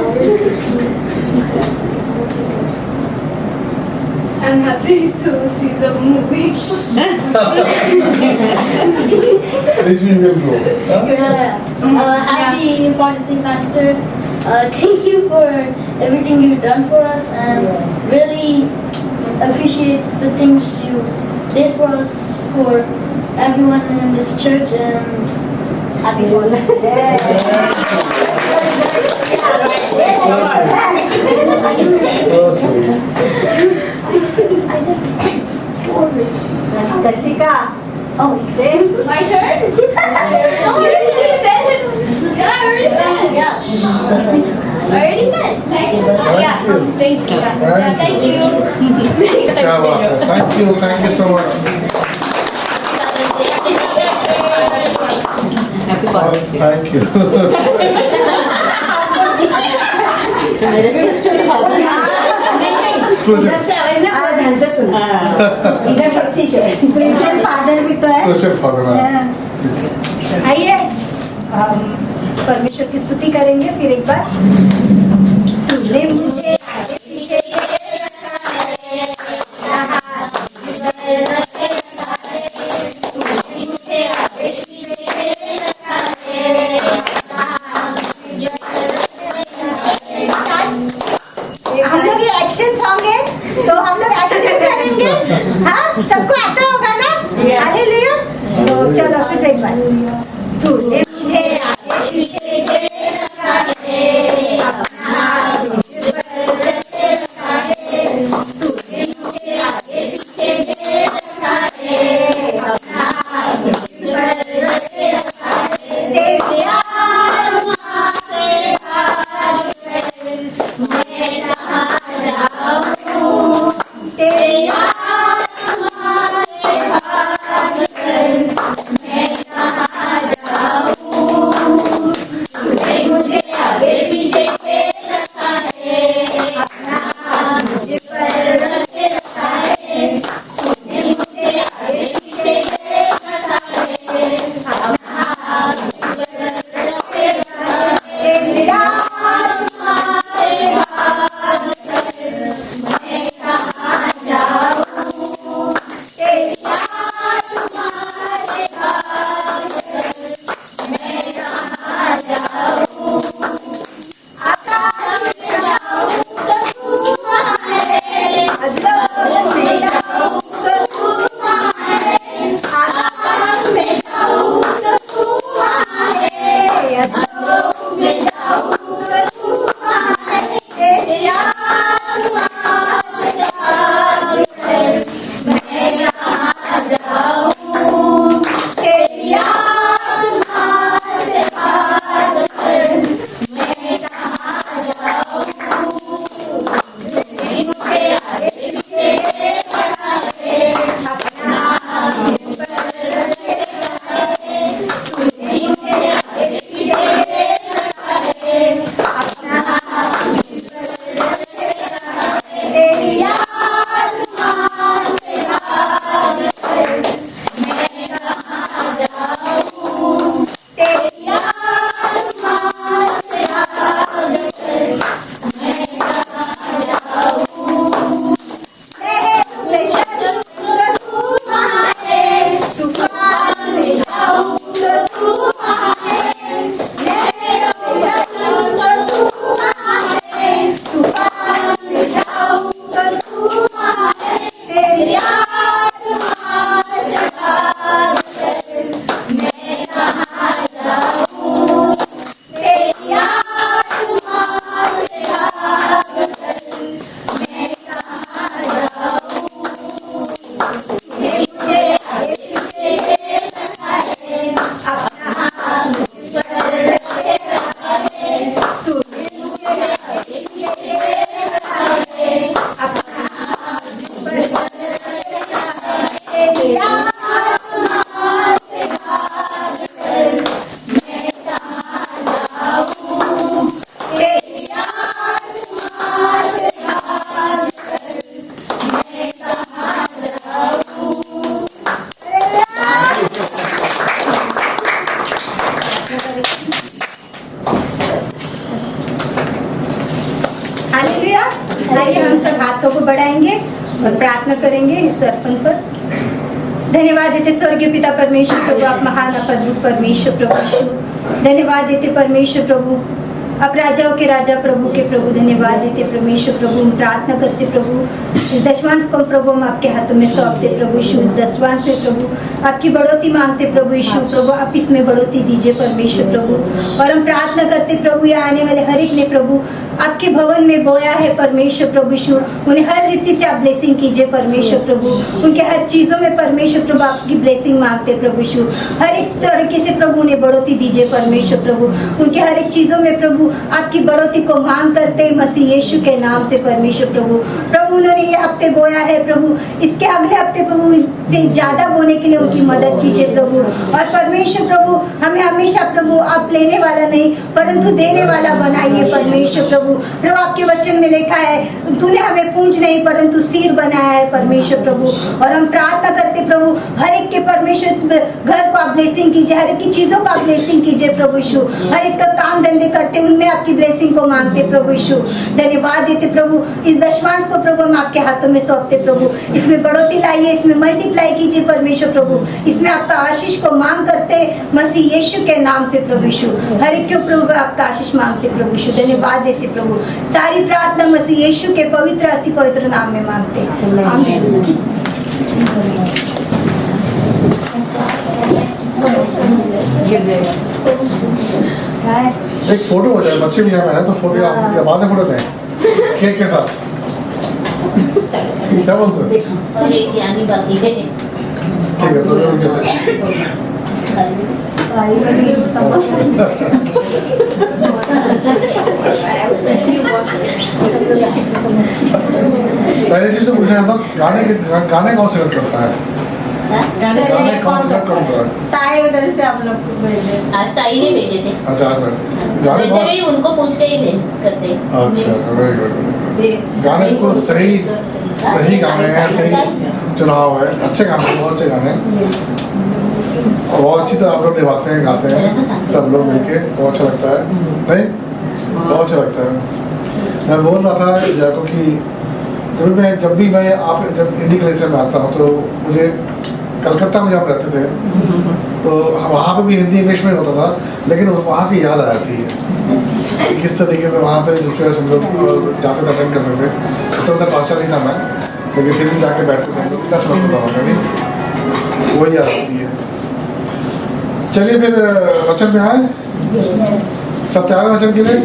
I'm happy to see the movie. Happy Father's Day, Pastor. Thank you for everything you've done for us, and really appreciate the things you did for us, for everyone in this church, and happy Father's Day. I said Jessica. oh, Say. My turn? Oh, I already said it. Yeah, I already said it. yeah. I already said. Yeah, thanks. Yeah, thank you. Thank you so much. Happy Father's Day. Thank you. मेरे भी story इधर से आवाज ना थोड़ा ध्यान से सुना इधर सब ठीक है स्पिरिचुअल फादर भी तो है। स्पिरिचुअल फादर है। आइए हम परमेश्वर की स्तुति करेंगे फिर एक बार तूने मुझे आगे पीछे हम लोग ये एक्शन सॉन्ग है तो हम लोग एक्शन करेंगे हाँ सबको आता होगा ना हालेलुया तो चलो फिर से एक बार तूने मुझे आगे पीछे रखा है अपना तूने मुझे आगे पीछे रखा है अपना तेरे आसमां से भाग मैं कहाँ जाऊँ तेरे आसमां से भाग मैं कहाँ जाऊँ तूने मुझे आगे पीछे रखा है अपना मुझ पर रखा है तूने मुझे आगे पीछे रखा है अपना मुझ पर रखा है तेरे आसमां से भाग मैं कहाँ जाऊँ तेरे आसमां से भाग मैं कहाँ जाऊँ आकाश में जाऊँ तो तू वहाँ है अधोलोक में जाऊँ तो तू वहाँ है आकाश में जाऊँ तो तू वहाँ है अधोलोक में जाऊँ तो तू वहाँ है तेरे आसमां से भाग मैं कहाँ जाऊँ तेरे आसमां से भाग मैं कहाँ जाऊँ तूने मुझे आगे पीछे रखा है अपना मुझ पर रखा है तूने मुझे आगे पीछे रखा है अपना मुझ पर रखा है तेरी आसमां से भाग मैं कहाँ जाऊँ तेरी आसमां से भाग मैं कहाँ जाऊँ तेरे तो तू वहाँ है तूफान में जाऊँ तो तू वहाँ है मेरे तो तू वहाँ है तूफान में जाऊँ तो तू वहाँ है तेरी आसमां से भाग मैं कहाँ जाऊँ तेरी आसमां से भाग मैं कहाँ जाऊँ तूने मुझे आगे पीछे रखा है अपना मुझ पर रखा है तूने मुझे आगे पीछे रखा है अपना मुझ पर रखा है तेरी आसमां से भाग मैं कहाँ जाऊँ तेरी आसमां से भाग मैं कहाँ जाऊँ हालेलुया आइए हम सब हाथों को बढ़ाएंगे और प्रार्थना करेंगे इस दर्पण पर धन्यवाद देते स्वर्गीय पिता परमेश्वर प्रभु आप महान आप अद्भुत परमेश्वर प्रभु यीशु धन्यवाद देते परमेश्वर प्रभु आप राजाओं के राजा प्रभु के प्रभु धन्यवाद देते परमेश्वर प्रभु हम प्रार्थना करते प्रभु इस दशवांश को प्रभु हम आपके हाथों में सौंपते प्रभु यीशु इस दशवांश में प्रभु आपकी बढ़ोतरी मांगते प्रभु यीशु प्रभु आप इसमें बढ़ोतरी दीजिए परमेश्वर प्रभु और हम प्रार्थना करते प्रभु यहाँ आने वाले हर एक ने प्रभु आपके भवन में बोया है परमेश्वर प्रभु यीशु उन्हें हर रीति से आप ब्लेसिंग कीजिए परमेश्वर प्रभु उनके हर चीज़ों में परमेश्वर प्रभु आपकी ब्लेसिंग मांगते प्रभु यीशु हर एक तरीके से प्रभु उन्हें बढ़ोतरी दीजिए परमेश्वर प्रभु उनके हर एक चीज़ों में प्रभु आपकी बढ़ोतरी को मांग करते मसीह यीशु के नाम से परमेश्वर प्रभु प्रभु उन्होंने ये हफ्ते बोया है प्रभु, इसके अगले हफ्ते प्रभु से ज़्यादा बोने के लिए उनकी मदद कीजिए प्रभु। और परमेश्वर प्रभु हमें हमेशा प्रभु आप लेने वाला नहीं परंतु देने वाला बनाइए परमेश्वर प्रभु। प्रभु आपके वचन में लिखा है तूने हमें पूंछ नहीं परंतु सिर बनाया है परमेश्वर प्रभु। और हम प्रार्थना करते प्रभु हर एक के परमेश्वर घर को आप ब्लेसिंग कीजिए, हर एक की चीज़ों को आप ब्लेसिंग कीजिए प्रभु यीशु। हर एक का काम धंधे करते उनमें आपकी ब्लेसिंग को मांगते प्रभु यीशु। धन्यवाद देते प्रभु, इस दशमांश को प्रभु हम आपके हाथों में सौंपते प्रभु। इसमें बढ़ोतरी लाइए, इसमें मल्टीप्लाई कीजिए परमेश्वर प्रभु। इसमें आपका आशीष को मांग करते मसीह यीशु के नाम से प्रभु यीशु। हर एक के प्रभु आपका आशीष मांगते प्रभु यीशु। धन्यवाद देते प्रभु, सारी प्रार्थना मसीह यीशु के पवित्र अति पवित्र नाम में मांगते आमीन। एक फोटो हो जाए, बच्चे भी यहाँ है तो फोटो आप बाद में फोटो दें केक के साथ, क्या बोलते हो? और एक यानी बाकी है ठीक है तो पहली चीज तो पूछना चाहता हूँ गाने कौन से करता है? गाने कौन से करता है? ताए उधर से हम लोग को भेजे। आज ताई ने भेजे थे, अच्छा अच्छा, गाने वैसे भी उनको पूछ के ही भेज करते। अच्छा वेरी गुड। गाने को सही गाने हैं, सही चुनाव है, अच्छे गाने, बहुत अच्छे गाने और बहुत अच्छी तरह आप लोग निभाते हैं, गाते हैं सब लोग मिलके, बहुत अच्छा लगता है नहीं? बहुत अच्छा लगता है। मैं बोल रहा था जय को कि जब भी मैं आप जब हिंदी क्लास में आता हूँ तो मुझे कलकत्ता में जब रहते थे तो वहाँ पे भी हिंदी इंग्लिश में होता था, लेकिन वहाँ की याद आ जाती है किस तरीके से वहाँ पे चर्च हम लोग जाते थे, अटेंड करते थे। तो उतना पास्टर नहीं था मैं, लेकिन फिर भी जाके बैठते थे हम लोग, कितना समझ होता वहाँ नहीं, वही याद आती है। चलिए फिर वचन में आए, सब तैयार है वचन के लिए?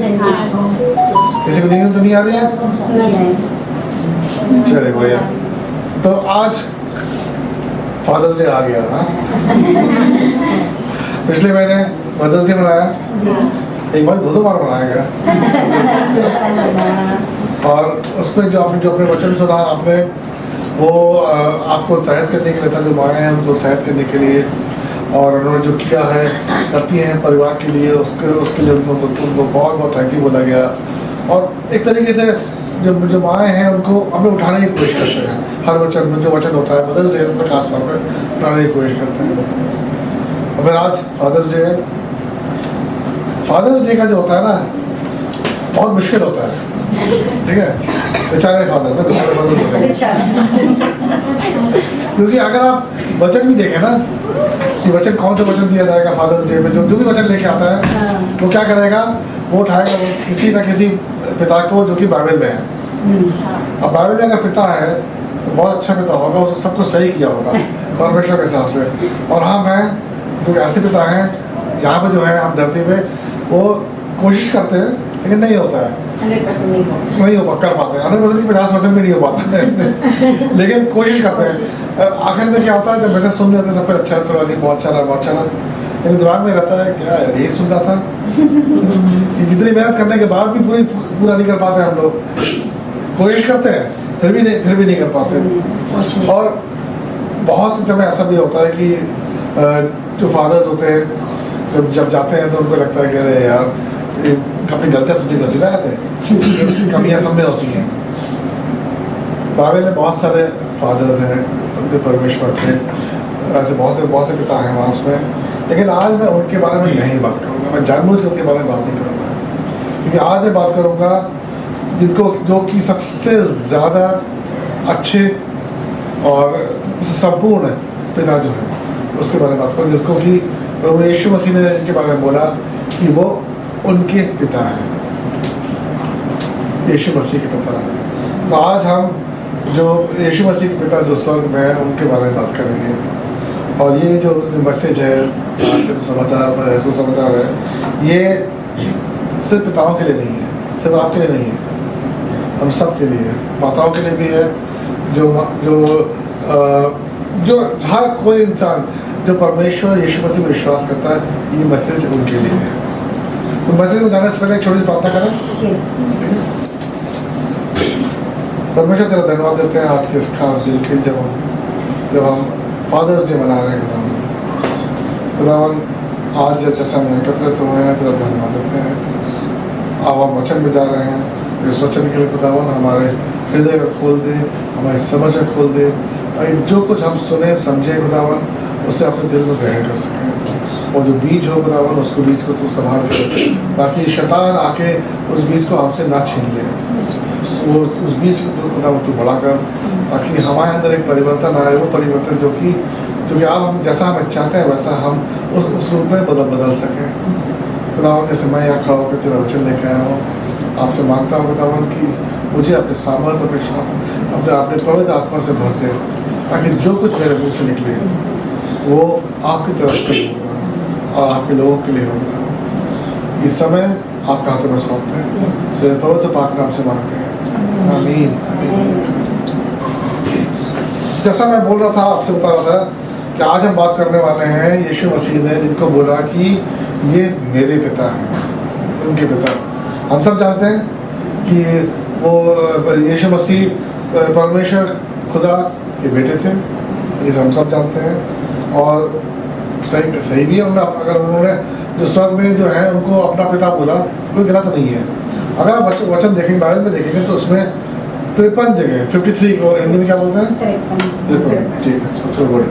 किसी को नींद तो नहीं आ रही है? चलिए बढ़िया। तो आज फादर्स डे आ गया। हाँ पिछले महीने मदर्स डे मनाया, एक बार दो बार मनाया गया और उसमें जो अपने वचन सुना आपने वो आपको उत्साहित करने के लिए था, जो माएँ हैं उनको उत्साहित करने के लिए, और उन्होंने जो किया है करती हैं परिवार के लिए, उसके लिए उनको बहुत बहुत थैंक यू बोला गया। और एक तरीके से जो माएँ हैं उनको हमें उठाने की कोशिश करते हैं, हर वचन में जो वचन होता है मदर्स डे में खास तौर पर उठाने की कोशिश करते हैं। और फिर आज फादर्स डे है। फादर्स डे का जो होता है ना बहुत मुश्किल होता है, ठीक है, बेचारे फादर ना, बेचारे फादर क्योंकि अगर आप वचन भी देखें ना कि वचन कौन सा वचन दिया जाएगा फादर्स डे में, जो भी वचन लेके आता है वो क्या करेगा, वो उठाएगा वो किसी न किसी पिता को जो कि बाइबल में है। अब बाइबल में अगर पिता है तो बहुत अच्छा पिता होगा, उसने सब कुछ सही किया होगा परमेश्वर के हिसाब से। और हम हैं जो ऐसे पिता हैं यहाँ पे जो है हम धरती पे वो कोशिश करते हैं लेकिन नहीं होता है, 100% नहीं हो कर पाते हैं, 100% 50% भी नहीं हो पाता है लेकिन कोशिश करते हैं। आखिर में क्या होता है जब मैसेज सुन लेते हैं सब कुछ अच्छा थोड़ा दिन बहुत अच्छा रहा बहुत अच्छा रहा, लेकिन दिमाग में रहता है क्या यही सुन रहा था जितनी मेहनत करने के बाद भी पूरा नहीं कर पाते हम लोग, कोशिश करते हैं फिर भी नहीं कर पाते। और बहुत से समय ऐसा भी होता है कि जो फादर्स होते हैं जब जाते हैं तो उनको लगता है कि अरे यार अपनी गलती ना आते, कमियाँ सब में होती हैं। बाइबल में बहुत सारे फादर्स हैं जो परमेश्वर थे, ऐसे बहुत से पिता हैं वहाँ उसमें, लेकिन आज मैं उनके बारे में नहीं बात करूँगा, मैं जानबूझ के उनके बारे में बात नहीं करूँगा, क्योंकि आज मैं बात करूँगा जिनको जो कि सबसे ज़्यादा अच्छे और संपूर्ण पिता जो है उसके बारे में बात करूँ, जिसको कि प्रभु यीशु मसीह ने इनके बारे में बोला कि वो उनके पिता हैं, यीशु मसीह के पिता हैं। तो आज हम जो यीशु मसीह के पिता जो स्वर्ग में है उनके बारे में बात करेंगे। और ये जो मैसेज है आज के समाचार है, ये सिर्फ पिताओं के लिए नहीं है, सिर्फ आपके लिए नहीं है, हम सब के लिए है, माताओं के लिए भी है, जो हर कोई इंसान जो परमेश्वर यीशु मसीह में विश्वास करता है, ये मैसेज उनके लिए है। तो मैसेज में जाने से पहले एक छोटी सी प्रार्थना करें। परमेश्वर तेरा धन्यवाद देते हैं आज के इस खास दिन के जब हम फादर्स डे मना रहे हैं खुदावन आज जैसा हम एकत्रित हुए हैं तेरा धन्यवाद देते हैं। अब हम वचन में जा रहे हैं, इस वचन के लिए खुदावन हमारे हृदय को खोल दे, हमारी समझ को खोल दे, ताकि जो कुछ हम सुने समझे खुदावन उसे अपने दिल में ग्रहण कर सकें। और जो बीज हो खुदावन उसको बीज को तू संभाल कर, ताकि शैतान आके उस बीज को हमसे ना छीन ले। वो उस बीज को खुदावन तू बड़ा कर, ताकि हमारे अंदर एक परिवर्तन आए, वो परिवर्तन जो कि आप हम जैसा हम चाहते हैं वैसा हम उस रूप में बदल सकें। खुदावन जैसे मैं यहाँ खड़ा होकर तेरा वचन लेकर आया हूँ, आपसे मांगता हूँ खुदावन कि मुझे अपने सामर्थ्य अपने पवित्र आत्मा से भरते, ताकि जो कुछ मेरे मुँह से निकले वो आपकी तरफ से होगा और आपके लोगों के लिए होगा। इस समय आपका हाथों में सौंपते हैं, तेरे पवित्र पाक नाम से मांगते हैं, आमीन आमीन। जैसा मैं बोल रहा था, आपसे बता रहा था कि आज हम बात करने वाले हैं यीशु मसीह ने जिनको बोला कि ये मेरे पिता हैं, उनके पिता। हम सब जानते हैं कि वो यीशु मसीह परमेश्वर खुदा के बेटे थे, इसे हम सब जानते हैं। और सही भी है, अगर उन्होंने जो स्वर्ग में जो है उनको अपना पिता बोला, कोई गलत नहीं है। अगर आप वचन देखेंगे, बाइबल में देखेंगे तो उसमें 53 जगह 53 को हिंदी में क्या बोलते हैं? 53, ठीक है, चलो बोलिए।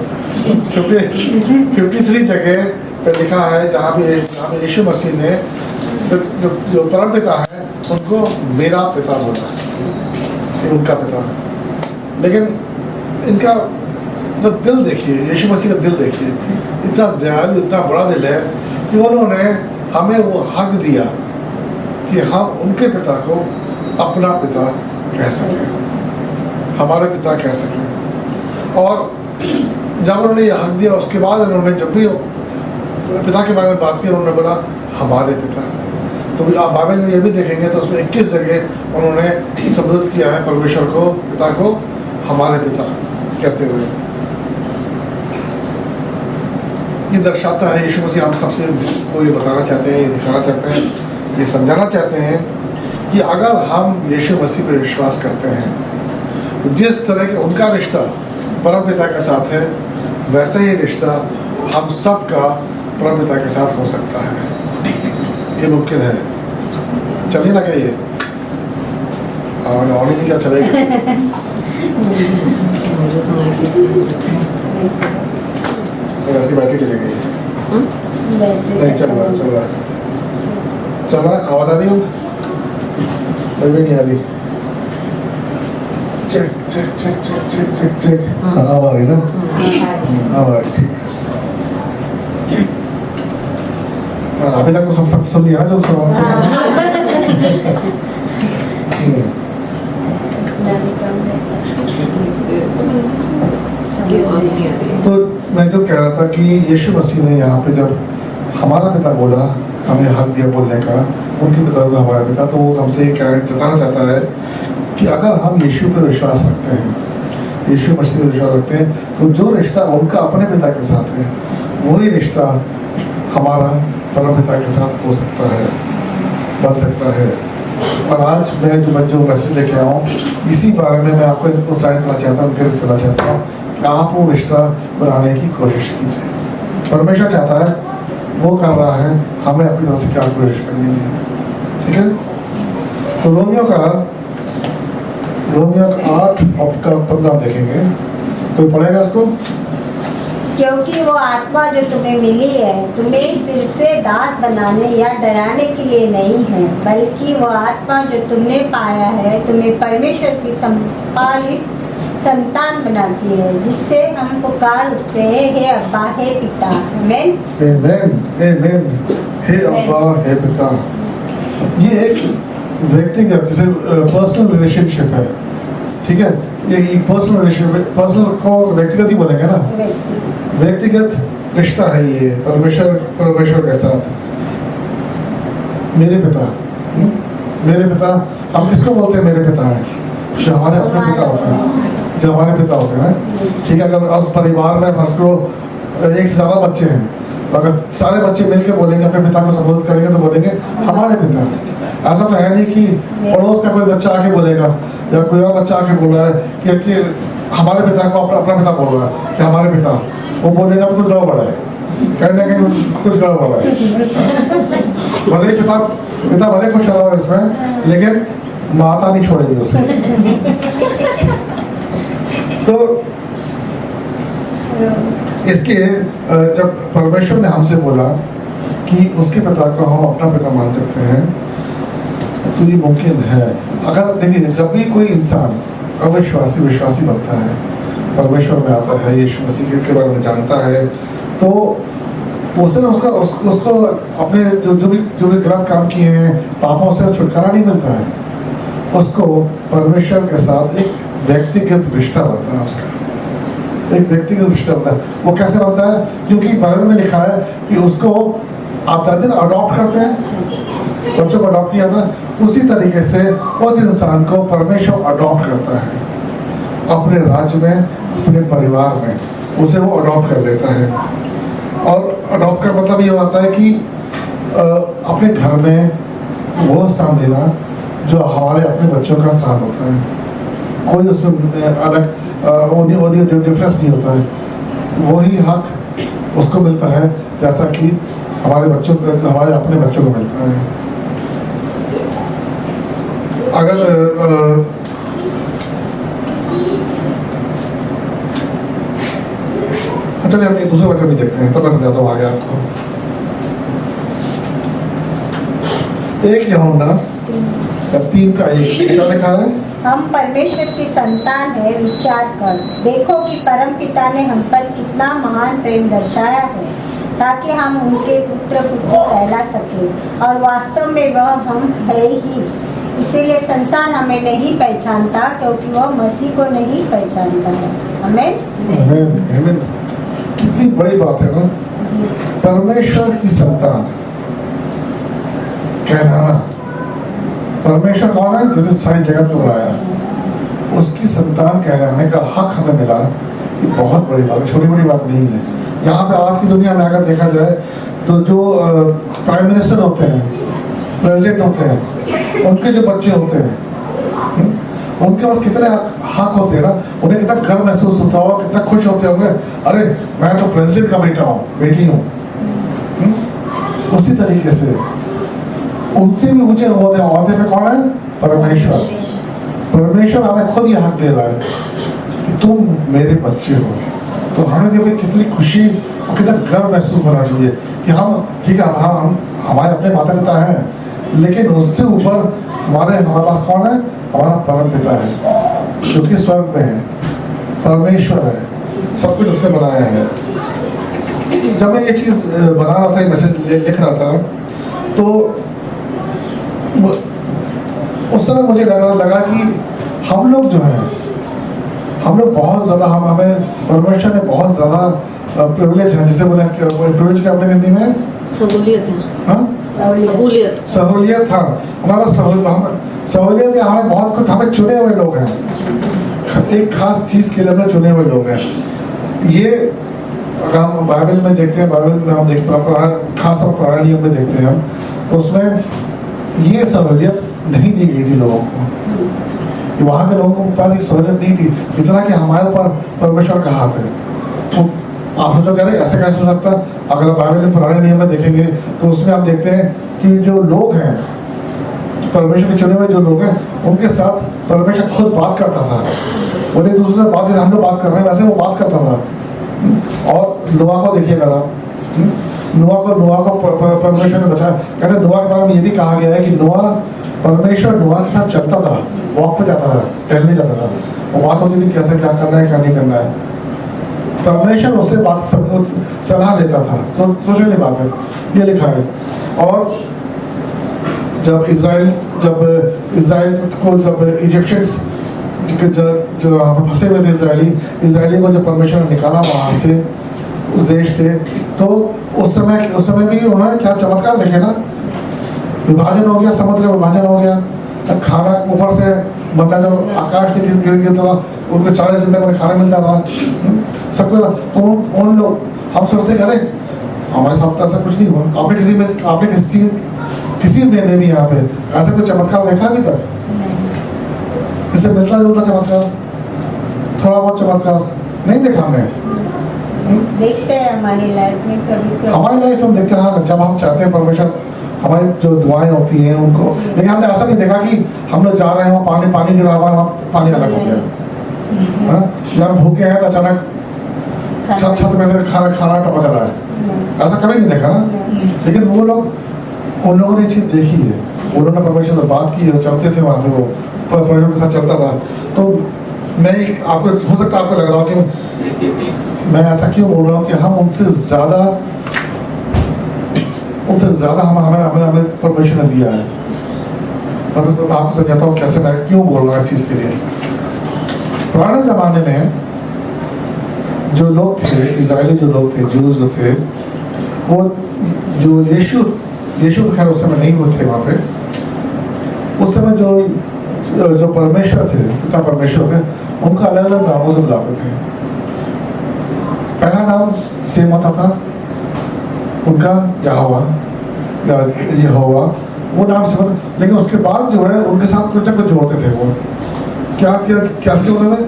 53 जगह पे लिखा है जहाँ पे यीशु मसीह ने जो परम पिता है उनको मेरा पिता बोला, उनका पिता। लेकिन इनका तो दिल देखिए, यीशु मसीह का दिल देखिए, इतना दयालु, इतना बड़ा दिल है कि उन्होंने हमें वो हक दिया कि हम उनके पिता को अपना पिता कह सकें, हमारे पिता कह सकें। और जब उन्होंने ये हक दिया उसके बाद उन्होंने जब भी पिता के बारे में बात की उन्होंने बोला हमारे पिता। तो आप बाइबल में ये भी देखेंगे तो उसमें 21 जगह उन्होंने संबोधित किया है परमेश्वर को, पिता को हमारे पिता कहते हुए। ये दर्शाता है यीशु मसीह हम सबसे को ये बताना चाहते हैं, ये दिखाना चाहते हैं, ये समझाना चाहते हैं कि अगर हम यीशु मसीह पर विश्वास करते हैं तो जिस तरह के उनका रिश्ता परम पिता के साथ है वैसा ही रिश्ता हम सब का परम पिता के साथ हो सकता है। ये मुमकिन है। चलिए ना, क्या ये और नहीं क्या चलेगा? इसकी बैटरी चली गई, नहीं चल रहा, आवाज आ रही हो? नहीं आ रही। Check check check check check check check, अब आ रही ना? अब आ रही, ठीक है। अभी तक तो सब सुन लिया जो तो मैं जो कह रहा था कि यीशु मसीह ने यहाँ पे जब हमारा पिता बोला, हमें हक दिया बोलने का, उनके पिता को हमारा पिता, तो वो हमसे जताना चाहता है कि अगर हम यीशु पर विश्वास रखते हैं, यीशु मसीह पर विश्वास रखते हैं, तो जो रिश्ता उनका अपने पिता के साथ है वही रिश्ता हमारा परम पिता के साथ हो सकता है, बन सकता है। और आज मैं जो मैसेज लेके आया हूँ इसी बारे में मैं आपको उत्साहित करना चाहता हूँ, प्रेरित करना चाहता हूँ कि आप वो रिश्ता बनाने की कोशिश कीजिए। परमेश्वर चाहता है, वो कर रहा है, हमें अपनी तरफ से क्या कोशिश करनी है, ठीक है? तो रोमियो का 8:15 देखेंगे, कोई पढ़ेगा इसको? क्योंकि वो आत्मा जो तुम्हें मिली है तुम्हें फिर से दास बनाने या डराने के लिए नहीं है, बल्कि वो आत्मा जो तुमने पाया है तुम्हें परमेश्वर की संपालित संतान बनाती है, जिससे हम पुकार उठते हैं, हे अब्बा हे पिता। आमीन आमीन आमीन, हे अब्बा हे पिता। ये एक व्यक्तिगत जैसे पर्सनल रिलेशनशिप है, ठीक है? ये पर्सनल रिलेशनशिप, पर्सनल को व्यक्तिगत ही बोलेंगे ना, व्यक्तिगत रिश्ता है ये परमेश्वर के साथ। मेरे पिता, मेरे पिता, हम किसको बोलते हैं मेरे पिता है? जो हमारे अपने पिता होते हैं, जो हमारे पिता होते हैं ना, ठीक है? अगर उस परिवार में फर्स्ट को एक से ज़्यादा बच्चे हैं, अगर सारे बच्चे मिलकर बोलेंगे अपने पिता को संबोधित करेंगे तो बोलेंगे हमारे पिता। ऐसा तो है नहीं कि पड़ोस का कोई बच्चा आके बोलेगा या कोई और बच्चा आके बोल रहा है कि हमारे पिता को अपना पिता बोल रहा है कि हमारे पिता, वो बोलेगा कुछ गड़बड़ है, कहीं ना कहीं कुछ गड़बड़ है। भले पिता भले खुश रहा हो इसमें, लेकिन माता नहीं छोड़ेगी उसे। तो इसलिए जब परमेश्वर ने हमसे बोला कि उसके पिता को हम अपना पिता मान सकते हैं, तो ये मुमकिन है। अगर देखिए, जब भी कोई इंसान अविश्वासी विश्वासी बनता है, परमेश्वर में आता है, यीशु मसीह के बारे में जानता है, तो उससे उसको अपने जो भी गलत काम किए हैं, पापों से छुटकारा नहीं मिलता है। उसको परमेश्वर के साथ एक व्यक्तिगत रिश्ता बनता है, उसका एक व्यक्तिगत रिश्ता बनता है। वो कैसे बनता है? क्योंकि बाइबल में लिखा है कि उसको आप दादी अडॉप्ट करते हैं, बच्चों को अडॉप्ट किया था, उसी तरीके से उस इंसान को परमेश्वर अडॉप्ट करता है अपने राज्य में, अपने परिवार में, उसे वो अडॉप्ट कर लेता है। और अडॉप्ट का मतलब ये होता है कि अपने घर में वो स्थान देना जो हमारे अपने बच्चों का स्थान होता है। कोई उसमें अलग डिफरेंस नहीं होता है। वही हक उसको मिलता है जैसा कि हमारे अपने बच्चों को मिलता है। अगर चलिए हम दूसरे बच्चे भी देखते हैं, तो मैं समझाता हूँ आगे आपको। एक यूहन्ना 3:1 क्या लिखा है? हम परमेश्वर की संतान है, विचार कर देखो कि परमपिता ने हम पर कितना महान प्रेम दर्शाया है, ताकि हम उनके पुत्र पुत्री कहला सके, और वास्तव में वह हम है ही। इसीलिए संसार हमें नहीं पहचानता, क्योंकि वह मसीह को नहीं पहचानता है। आमीन। कितनी बड़ी बात है ना, परमेश्वर की संतान कहलाना। परमेश्वर कौन है? जिसने सारी जगत को बनाया, उसकी संतान कहलाने का हक हमें मिला। ये बहुत बड़ी बात है, छोटी बड़ी बात नहीं है। यहाँ पे आज की दुनिया में अगर देखा जाए तो जो प्राइम मिनिस्टर होते हैं, प्रेसिडेंट होते हैं, उनके जो बच्चे होते हैं, उनके पास कितने हक होते हैं ना, उन्हें कितना गर्व महसूस होता होगा, कितना खुश होते होंगे, अरे मैं तो प्रेसिडेंट का बेटा हूँ, बेटी हूँ। उसी तरीके से उनसे भी ऊंचे ओहदे पे कौन है? परमेश्वर। परमेश्वर हमें खुद ये हक दे रहा है कि तुम मेरे बच्चे हो। तो हमें भी कितनी खुशी और कितना गर्व महसूस होना चाहिए कि हम, ठीक है, हम हमारे अपने माता पिता हैं, लेकिन उससे ऊपर हमारे पास कौन है? हमारा परम पिता है जो कि स्वर्ग में है, परमेश्वर है, सब कुछ उसने बनाया है। जब मैं ये चीज़ बना रहा था, ये मैसेज लिख रहा था, तो उस समय मुझे लगा कि हम लोग जो हैं, हम लोग बहुत ज़्यादा, हमें परमेश्वर ने बहुत ज़्यादा प्रिविलेज है, जिसे बोले प्रिविलेज क्या अपने हिंदी में? सहूलियत है। हाँ, सहूलियत था हमारा। सहूलियत है, हमें बहुत कुछ, हमें चुने हुए लोग हैं, एक खास चीज़ के लिए हमें चुने हुए लोग हैं। ये अगर हम बाइबल में देखते हैं, बाइबल में हम देखते खास और पुराने नियम में देखते हैं हम, तो उसमें ये सहूलियत नहीं दी गई थी लोगों को। वहाँ के लोगों के पास ये सहूलियत नहीं थी, इतना कि हमारे ऊपर परमेश्वर का हाथ है। तो आप जो कह रहे ऐसे कैसे हो सकता? अगर आप बाइबल में पुराने नियम में देखेंगे तो उसमें आप देखते हैं कि जो लोग हैं, परमेश्वर के चुने हुए जो लोग हैं, उनके साथ परमेश्वर खुद बात करता था। और एक दूसरे से बात, जैसे हम लोग बात कर रहे हैं वैसे वो बात करता था। और नोआ को देखिएगा आप, नोआ को परमेश्वर ने बचाया। कहते नोआ के बारे में ये भी कहा गया है कि परमेश्वर नोआ के साथ चलता था, वॉक पे जाता था, टहलने जाता था, और बात होती थी कैसे क्या करना है क्या नहीं करना है। परमेश्वर उससे बात सलाह लेता था। सोचने की बात है, ये लिखा है। और जब इजराइल को, जब इजिप्शियंस जो फंसे हुए थे, इजरायली को जब परमेश्वर ने निकाला वहाँ से, उस देश से, तो उस समय भी उन्होंने क्या चमत्कार देखे ना, विभाजन हो गया, समुद्र का विभाजन हो गया, खाना ऊपर से मन्ना जब आकाश से गिर गिरता था, उनको 40 दिन तक उन्हें खाना मिलता रहा, सब कुछ। तो उन लोग, हम सोचते करें हमारे साथ तो ऐसा कुछ नहीं हुआ। आपने किसी ने भी यहाँ पे ऐसा कोई चमत्कार देखा अभी तक? इससे मिलता जुलता चमत्कार, थोड़ा बहुत चमत्कार नहीं देखा हमने। देखते हैं हमारी लाइफ में कभी हमारी लाइफ में देखते हैं, हाँ, जब हम चाहते हैं परमेश्वर हमारी जो दुआएं होती हैं उनको, लेकिन हमने ऐसा नहीं देखा कि हम लोग जा रहे हो पानी गिरा हुआ है, वहाँ पानी अलग हो गया, हाँ? या हम भूखे हैं तो अचानक छत में से खाना टपक रहा है, ऐसा कभी नहीं देखा ना। लेकिन वो लोग, उन लोगों ने चीज़ देखी है, उन्होंने परमेश्वर से बात की है, चलते थे वहाँ पे, वो परमेश्वर के साथ चलता था। तो मैं आपको हो सकता है आपको लग रहा हो कि मैं ऐसा क्यों बोल रहा हूँ कि हम उनसे ज़्यादा हमें परमेश्वर ने दिया है। मैं आपको समझाता हूँ कैसे, मैं क्यों बोल रहा हूँ इस चीज़ के लिए। पुराने ज़माने में जो लोग थे, इजराइली जो लोग थे, जूस जो थे, वो जो यीशु तो खैर उस समय नहीं हुए थे वहाँ पे, उस समय जो परमेश्वर थे, पिता परमेश्वर थे, उनका अलग अलग नामों से बुलाते थे। पहला नाम सेम होता था उनका, यहोवा या यहोवा, वो नाम से, लेकिन उसके बाद जो है उनके साथ कुछ ना कुछ जोड़ते थे। वो क्या जोड़ते थे?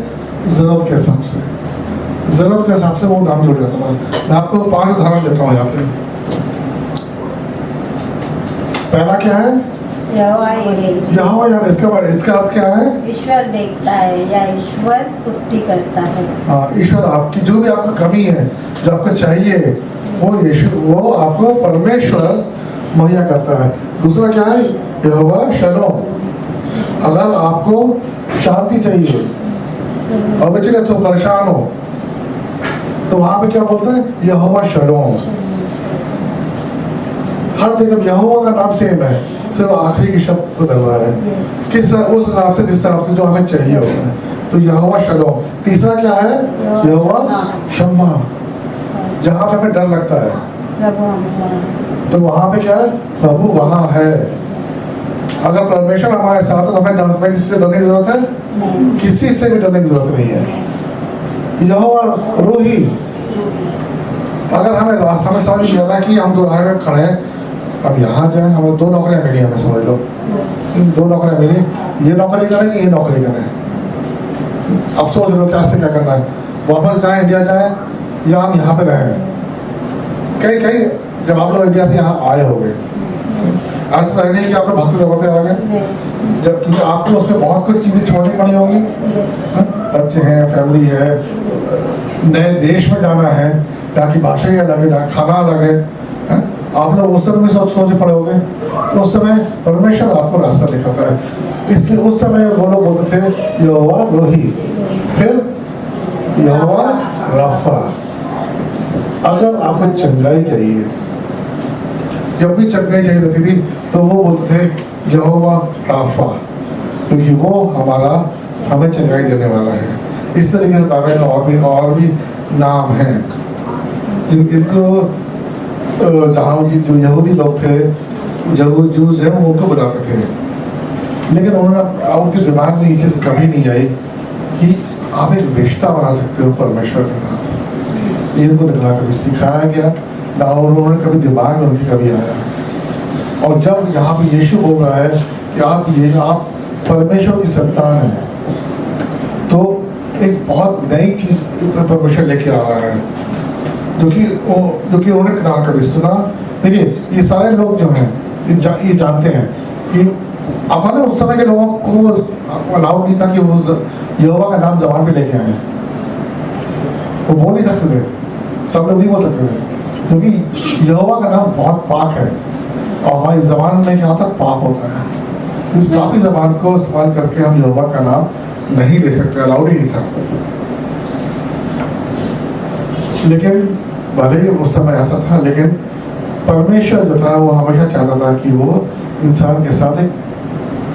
जरूरत के हिसाब से, जरूरत के हिसाब से वो नाम जोड़ जाता था। मैं आपको 5 उदाहरण देता हूँ यहाँ पे। पहला क्या है? यहोवा यानी इसका अर्थ क्या है? ईश्वर देखता है या ईश्वर पुष्टि करता है। हाँ, ईश्वर आपकी जो भी आपको कमी है, जो आपको चाहिए, वो आपको परमेश्वर मुहैया करता है। दूसरा क्या है? यहोवा शलोम, अगर आपको शांति चाहिए और बेचारे तो परेशान हो, तो वहां पे क्या बोलते हैं? यहोवा शलोम। हर जगह यहोवा का नाम सेम है, सिर्फ आखिरी की शब्द बदल रहा है, किस उस हिसाब से, जिस तरह से जो हमें चाहिए होता है। तो यहोवा शलोम। तीसरा क्या है? यहोवा शम्मा, जहाँ पे हमें डर लगता है, तो वहाँ पे क्या है? प्रभु वहाँ है। अगर परमेश्वर हमारे साथ है तो हमें किसी से डरने की जरूरत है? किसी से भी डरने की जरूरत नहीं है। यहोवा रोही, अगर हमें रास्ता में समझ नहीं आता कि हम 2 राह में खड़े हैं, अब यहाँ जाए, हमें 2 नौकरियाँ मिली, हमें समझ लो 2 नौकरियाँ मिली, ये नौकरी करें, ये नौकरी करें। अब सोच लो कैसे क्या करना है, वापस जाएं, इंडिया जाएं, या हम यहाँ पे रहें। कई जब आप लोग इंडिया से यहाँ आए हो गए, आज तक नहीं कि आप लोग भक्ति होते आ गए, जब क्योंकि आपको उसमें बहुत कुछ चीज़ें छोड़नी पड़ी होंगी, बच्चे हैं, फैमिली है, नए देश में जाना है, ताकि भाषा ही अलग है, जहाँ खाना अलग है, आप लोग उस समय सोचे पड़े होंगे। तो उस समय परमेश्वर आपको रास्ता दिखाता है, इसलिए उस समय वो लोग बोलते थे यहोवा रोही, फिर यहोवा राफा। अगर आपको चंगाई चाहिए, जब भी चंगाई चाहिए रहती थी, तो वो बोलते थे यहोवा राफा, क्योंकि वो हमें चंगाई देने वाला है। इस तरीके से बाइबल में और भी नाम हैं जिनको जहाँ जो यहूदी लोग थे, जूस है, वो उनको बुलाते थे। लेकिन उनके दिमाग में ये चीज़ कभी नहीं आई कि आप एक रिश्ता बना सकते हो परमेश्वर के साथ। ये उनको ना कभी सिखाया गया, ना उन्होंने कभी दिमाग में उनकी कभी आया। और जब यहाँ पे यीशु बोल रहा है कि आप परमेश्वर की संतान हैं, तो एक बहुत नई चीज़ परमेश्वर लेके आ रहा है, जो कि उन्होंने ना कभी सुना। देखिए, ये सारे लोग जो हैं ये जानते हैं कि अपन उस समय के लोगों को अलाउ नहीं था कि वो यहोवा का नाम ज़बान पे लेके आए। वो बोल नहीं सकते थे, सब लोग नहीं बोल सकते थे, क्योंकि यहोवा का नाम बहुत पाक है, और हमारी ज़बान में क्या होता है? पाप होता है। इस पापी ज़बान को इस्तेमाल करके हम यहोवा का नाम नहीं ले सकते, अलाउड ही नहीं था। लेकिन भले ही उस समय ऐसा था, लेकिन परमेश्वर जो था वो हमेशा चाहता था कि वो इंसान के साथ एक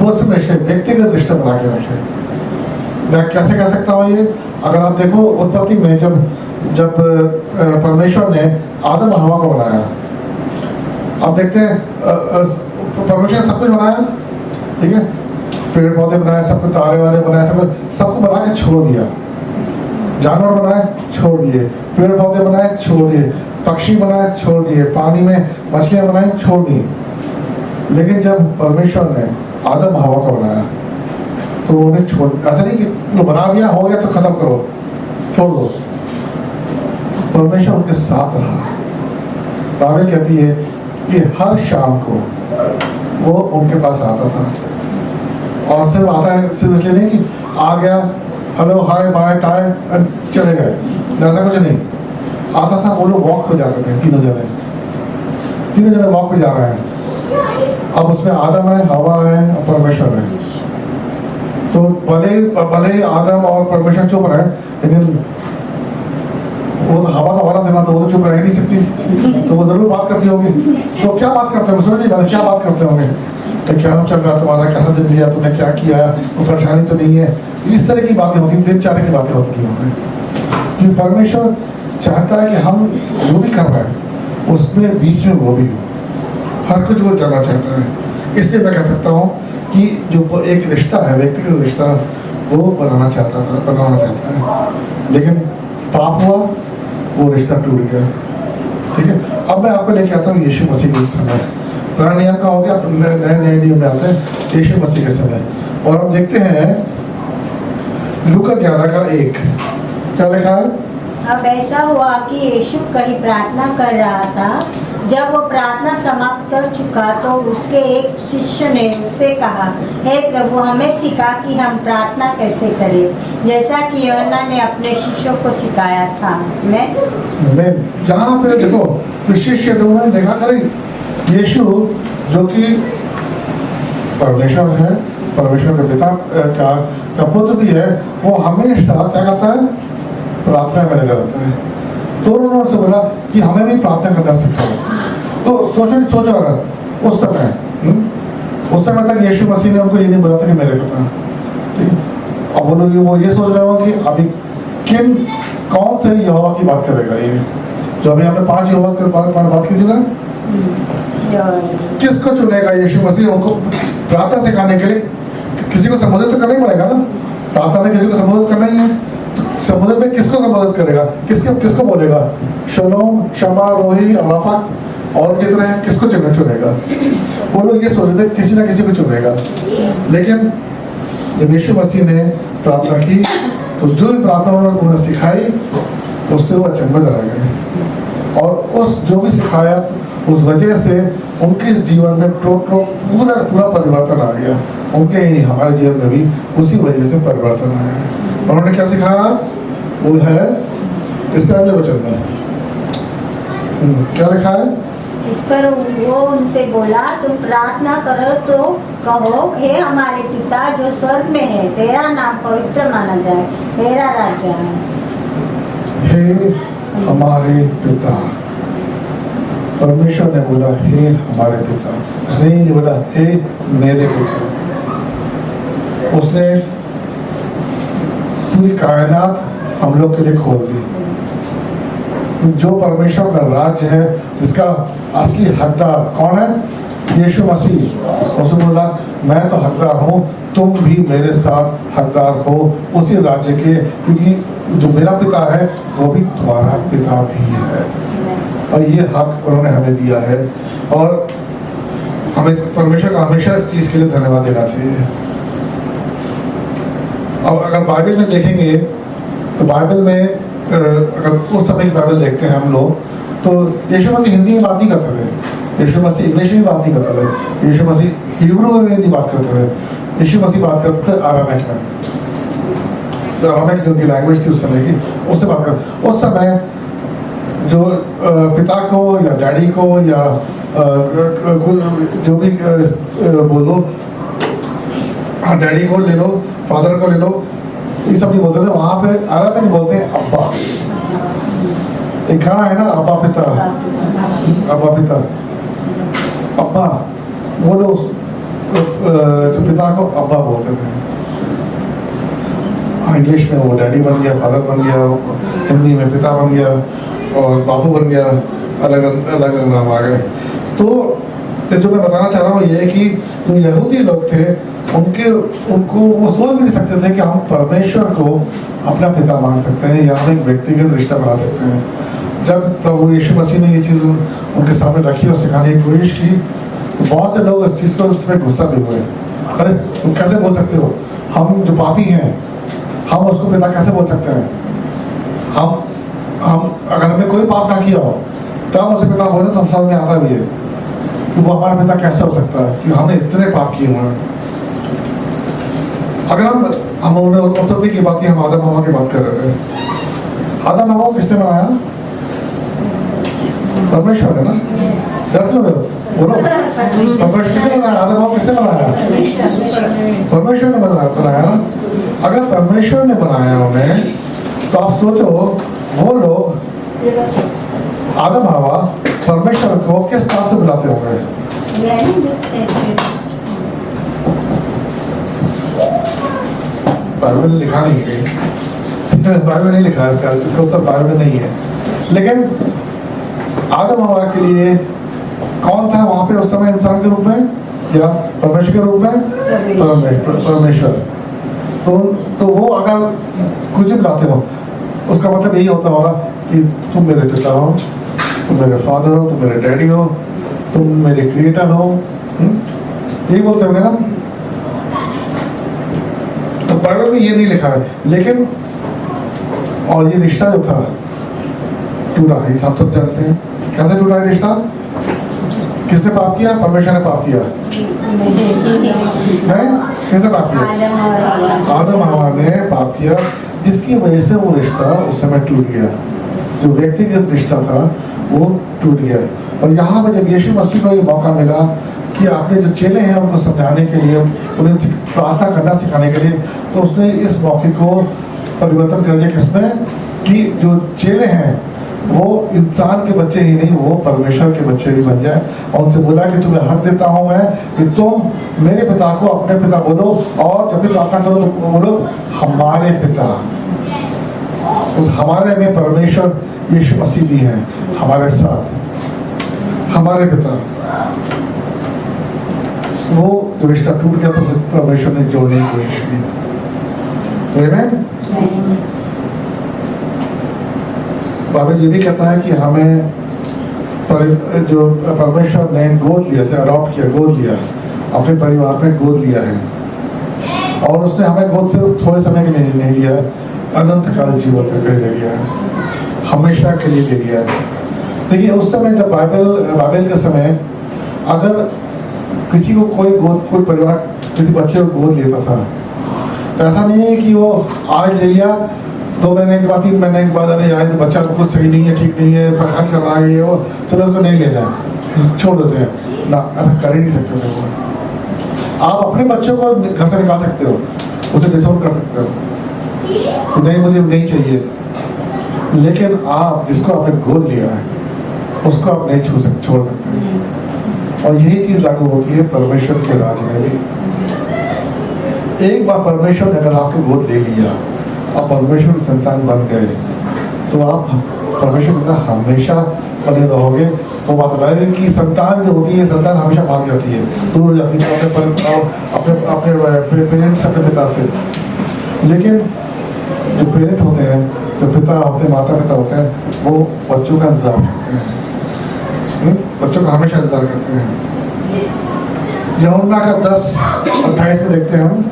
पर्सनल रिश्ते, व्यक्तिगत रिश्ता बना के रखे। मैं कैसे कह सकता हूँ ये? अगर आप देखो उत्पत्ति में जब परमेश्वर ने आदम हवा को बनाया, आप देखते हैं परमेश्वर सब कुछ बनाया, ठीक है, पेड़ पौधे बनाए, सब कुछ, तारे वारे बनाए, सबको बना के छोड़ दिया। जानवर बनाए, छोड़ दिए, पेड़ पौधे बनाए, छोड़ दिए, पक्षी बनाए, छोड़ दिए, पानी में मछलियाँ बनाई, छोड़ दी। लेकिन जब परमेश्वर ने आदम हवा को बनाया, तो उन्हें छोड़, ऐसा नहीं कि वो बना दिया हो गया तो खत्म करो, छोड़ दो। परमेश्वर उनके साथ रहा। बाइबल कहती है कि हर शाम को वो उनके पास आता था, और सिर्फ आता है सिर्फ इसलिए नहीं कि आ गया, हेलो हाय बाय टाय चले गए, ऐसा कुछ नहीं। आता था, वो लोग वॉक पे जाते थे, तीनों जने वॉक पे जा रहे हैं। अब उसमें आदम है, हवा है और परमेश्वर है। तो भले आदम और परमेश्वर चुप रहे, लेकिन वो तो हवा का वाला देना, तो वो तो चुप रह ही नहीं सकती, तो वो जरूर बात करती होगी। तो क्या बात करते होंगे, समझ नहीं पाते क्या बात करते होंगे, तो क्या चल रहा तुम्हारा, कैसा दिन लिया तुमने, क्या किया, कोई परेशानी तो नहीं है, इस तरह की बातें होती, दिनचर्या की बातें होती हैं। क्योंकि परमेश्वर चाहता है कि हम जो भी कर रहे हैं उसमें बीच में वो भी हो, हर कुछ वो जानना चाहता है। इसलिए मैं कह सकता हूँ कि जो एक रिश्ता है, व्यक्तिगत रिश्ता, वो बनाना चाहता है, लेकिन पाप हुआ, वो रिश्ता टूट गया। ठीक है, अब मैं आपको लेके आता हूँ यीशु मसीह के समय। पुराने नियम का हो गया, नए नियम में आते हैं यीशु मसीह के समय, और हम देखते हैं लूका 11:1 क्या लिखा है। अब ऐसा हुआ कि यीशु कहीं प्रार्थना कर रहा था। जब वो प्रार्थना समाप्त कर चुका तो उसके एक शिष्य ने उससे कहा, हे प्रभु, हमें सिखा कि हम प्रार्थना कैसे करें, जैसा कि यूहन्ना ने अपने शिष्यों को सिखाया था। मैं यहाँ पे देखो, शिष्य तो उन्होंने देखा, अरे यीशु जो कि परमेश्वर है, परमेश्वर के पिता का पुत्र भी है, वो हमेशा क्या करता है, प्रार्थना में लगा रहता है। तो उन्होंने उससे बोला कि हमें भी प्रार्थना करना सिखाओ। तो सोचो अगर उस समय तक यीशु मसीह ने उनको ये नहीं बोला था कि मेरे पिता। अब वो लोग वो ये सोच रहे हो कि अभी कौन से यहोवा की बात करेगा, ये जो अभी हमने 5 यहोवा के बारे में बात की थी ना, किसको चुनेगा यीशु मसीह उनको प्रार्थना सिखाने के लिए। किसी को संबोधित तो करना ही पड़ेगा ना, प्रार्थना में किसी को संबोधित करना ही है। संबोधित में किसको संबोधित करेगा, किसको बोलेगा, शलोम, शमा, रोही, राफा और कितने हैं, किसको चुनेगा। वो लोग ये सोच रहे थे किसी ना किसी को चुनेगा। लेकिन जब यीशु मसीह ने प्रार्थना की तो जो भी प्रार्थना उन्होंने सिखाई उससे वो अचंभित रह गए, और उस जो भी सिखाया उस वजह से उनके इस जीवन में पूरा परिवर्तन आ गया। उनके ही हमारे जीवन में भी उसी वजह से परिवर्तन आया है। उन्होंने क्या सिखाया, वो है इसके अगले वचन में क्या लिखा है। इस पर वो उनसे बोला, तुम प्रार्थना करो तो कहो, हे हमारे पिता जो स्वर्ग में है, तेरा नाम पवित्र माना जाए, तेरा राज्य आए। हे हमारे पिता, परमेश्वर ने बोला हे हमारे पिता, उसने नहीं बोला हे मेरे पिता। उसने पूरी कायनात हम लोग के लिए खोल दी। जो परमेश्वर का राज्य है, जिसका असली हकदार कौन है, यीशु मसीह। उसने बोला मैं तो हकदार हूँ, तुम भी मेरे साथ हकदार हो उसी राज्य के, क्योंकि जो मेरा पिता है वो भी तुम्हारा पिता भी है, और ये हक उन्होंने हमें दिया है। और हमें परमेश्वर का हमेशा इस चीज़ के लिए धन्यवाद देना चाहिए। अब अगर बाइबल में देखेंगे तो बाइबल में अगर उस समय की बाइबल देखते हैं हम लोग, तो यीशु मसीह हिंदी में बात नहीं करते थे, यीशु मसीह इंग्लिश में बात नहीं करते थे, यीशु मसीह हिब्रू में नहीं बात करते थे, यीशु मसीह बात करते थे अरामिक में। तो अरामिक जो उनकी लैंग्वेज थी उस समय की, उससे बात करते। उस समय जो पिता को या डैडी को या जो भी बोलो, हाँ डैडी को ले लो, फादर को ले लो, ये सब नहीं बोलते थे। वहाँ पे अरब में बोलते हैं अब्बा। एक गाना है ना, अब्बा पिता, अब्बा पिता, अब्बा। वो लोग जो पिता को अब्बा बोलते थे। इंग्लिश में वो डैडी बन गया, फादर बन गया, हिंदी में पिता बन गया और बापू बन गया, अलग अलग नाम आ गए। तो जो मैं बताना चाह रहा हूँ ये कि जो यहूदी लोग थे, उनको वो सोच भी नहीं सकते थे कि हम परमेश्वर को अपना पिता मान सकते हैं या हम एक व्यक्तिगत रिश्ता बना सकते हैं। जब प्रभु यीशु मसीह ने ये चीज़ उनके सामने रखी और सिखाने की कोशिश की, तो बहुत से लोग इस चीज़ को उस पर गुस्सा भी हुए। अरे तुम कैसे बोल सकते हो, हम जो पापी हैं, हम उसको पिता कैसे बोल सकते हैं? हम अगर हमने कोई पाप ना किया हो तब उसे पिता बोले तो हम समझ में आता भी है कि वो हमारा पिता कैसे हो सकता है कि हमने इतने पाप किए हुए हैं। अगर हम उत्पत्ति की बात की, हम आदम हवा की बात कर रहे थे। आदम हवा किसने बनाया? परमेश्वर है ना? डर क्यों रहे हो? बोलो, परमेश्वर किसने बनाया? आदम हवा किसने बनाया? परमेश्वर ने बनाया ना। अगर परमेश्वर ने बनाया उन्हें तो आप सोचो वो लोग आदम हवा परमेश्वर को किस नाम से बुलाते होंगे? बाइबल में लिखा नहीं है, बाइबल में नहीं लिखा है, इसका उत्तर बाइबल में नहीं है। लेकिन आदम हवा के लिए कौन था वहां पे उस समय, इंसान के रूप में या परमेश्वर के रूप में? परमेश्वर। तो वो अगर कुछ भी बुलाते हो उसका मतलब यही होता होगा कि तुम मेरे पिता हो, तुम मेरे फादर हो, तुम मेरे डैडी हो, तुम मेरे क्रिएटर हो, यही बोलते होंगे ना। तो बाइबल में ये नहीं लिखा है, लेकिन और ये रिश्ता जो था टूटा, ये सब जानते हैं। कैसे टूटा है रिश्ता? किसने पाप किया? परमेश्वर ने पाप किया। नहीं, किसने पाप किया? आदम हवा ने पाप किया, जिसकी वजह से वो रिश्ता उस समय टूट गया। जो व्यक्तिगत रिश्ता था वो टूट गया। और यहाँ पे जब यीशु मसीह को ये मौका मिला कि आपने जो चेले हैं उनको समझाने के लिए, उन्हें प्रार्थना करना सिखाने के लिए, तो उसने इस मौके को परिवर्तन कर दिया। किसमें? कि जो चेले हैं वो इंसान के बच्चे ही नहीं, वो परमेश्वर के बच्चे भी बन जाए। और उनसे बोला कि तुम्हें हक देता हूँ मैं कि तुम मेरे पिता को अपने पिता बोलो, और जब भी प्रार्थना करो तो बोलो हमारे पिता। उस हमारे में परमेश्वर यीशु मसीह भी है हमारे साथ, हमारे पिता। वो जो रिश्ता टूट गया तो परमेश्वर ने जोड़ने की कोशिश की। आमीन। बाइबल ये भी कहता है कि हमें जो परमेश्वर ने गोद लिया, से अडॉप्ट किया, गोद लिया, अपने परिवार में गोद लिया है। और उसने हमें गोद सिर्फ थोड़े समय के लिए नहीं लिया, अनंत काल जीवन तक ले लिया है, हमेशा के लिए ले लिया है। देखिए उस समय जब बाइबल के समय अगर किसी को कोई परिवार किसी बच्चे को गोद लेता था, तो ऐसा नहीं है कि वो आज ले लिया 2 महीने के बाद 3 महीने के बाद, अरे यार बच्चा बिल्कुल सही नहीं है, ठीक नहीं है, परेशान कर रहा है, ये वो, चलो उसको नहीं लेना है, छोड़ देते हैं ना। ऐसा कर ही नहीं सकते थे वो। आप अपने बच्चों को घर से निकाल सकते हो, उसे डिसऑन कर सकते हो, नहीं मुझे नहीं चाहिए, लेकिन आप जिसको आपने गोद लिया है उसको आप नहीं छोड़ सकते। और यही चीज लागू होती है परमेश्वर के राज में भी। एक बार परमेश्वर ने अगर आपको गोद ले लिया और परमेश्वर की संतान बन गए, तो आप परमेश्वर के साथ हमेशा बने रहोगे। वो बात है कि संतान जो होती है, संतान हमेशा भाग जाती है, दूर हो जाती है अपने पेरेंट्स, अपने पिता से। लेकिन जो पेरेंट होते हैं, जो पिता होते हैं, माता पिता होते हैं, वो बच्चों का इंतजार करते हैं, बच्चों का हमेशा इंतजार करते हैं। यूहन्ना का 10:28 में देखते हैं हम,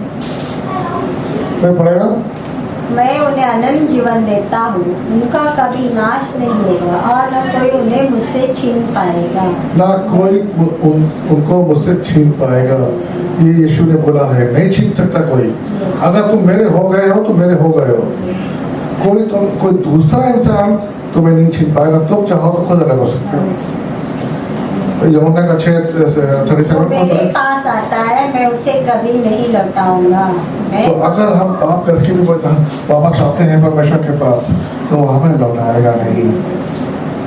कोई पढ़ेगा? मैं उन्हें अनंत जीवन देता हूँ, उनका कभी नाश नहीं होगा और न कोई उन्हें मुझसे छीन पाएगा। ना कोई उनको मुझसे छीन पाएगा, ये यीशु ने बोला है। नहीं छीन सकता कोई। अगर तुम मेरे हो गए हो तो मेरे हो गए हो। कोई दूसरा इंसान तुम्हें नहीं छीन पाएगा। तुम चाहो तो खुद अलग हो सकते हो। यूहन्ना का 6:37 मेरे पास आता है, मैं उसे कभी नहीं लौटाऊंगा। तो अगर हम पाप करके भी वापस आते हैं परमेश्वर के पास, तो हमें लौटाएगा नहीं।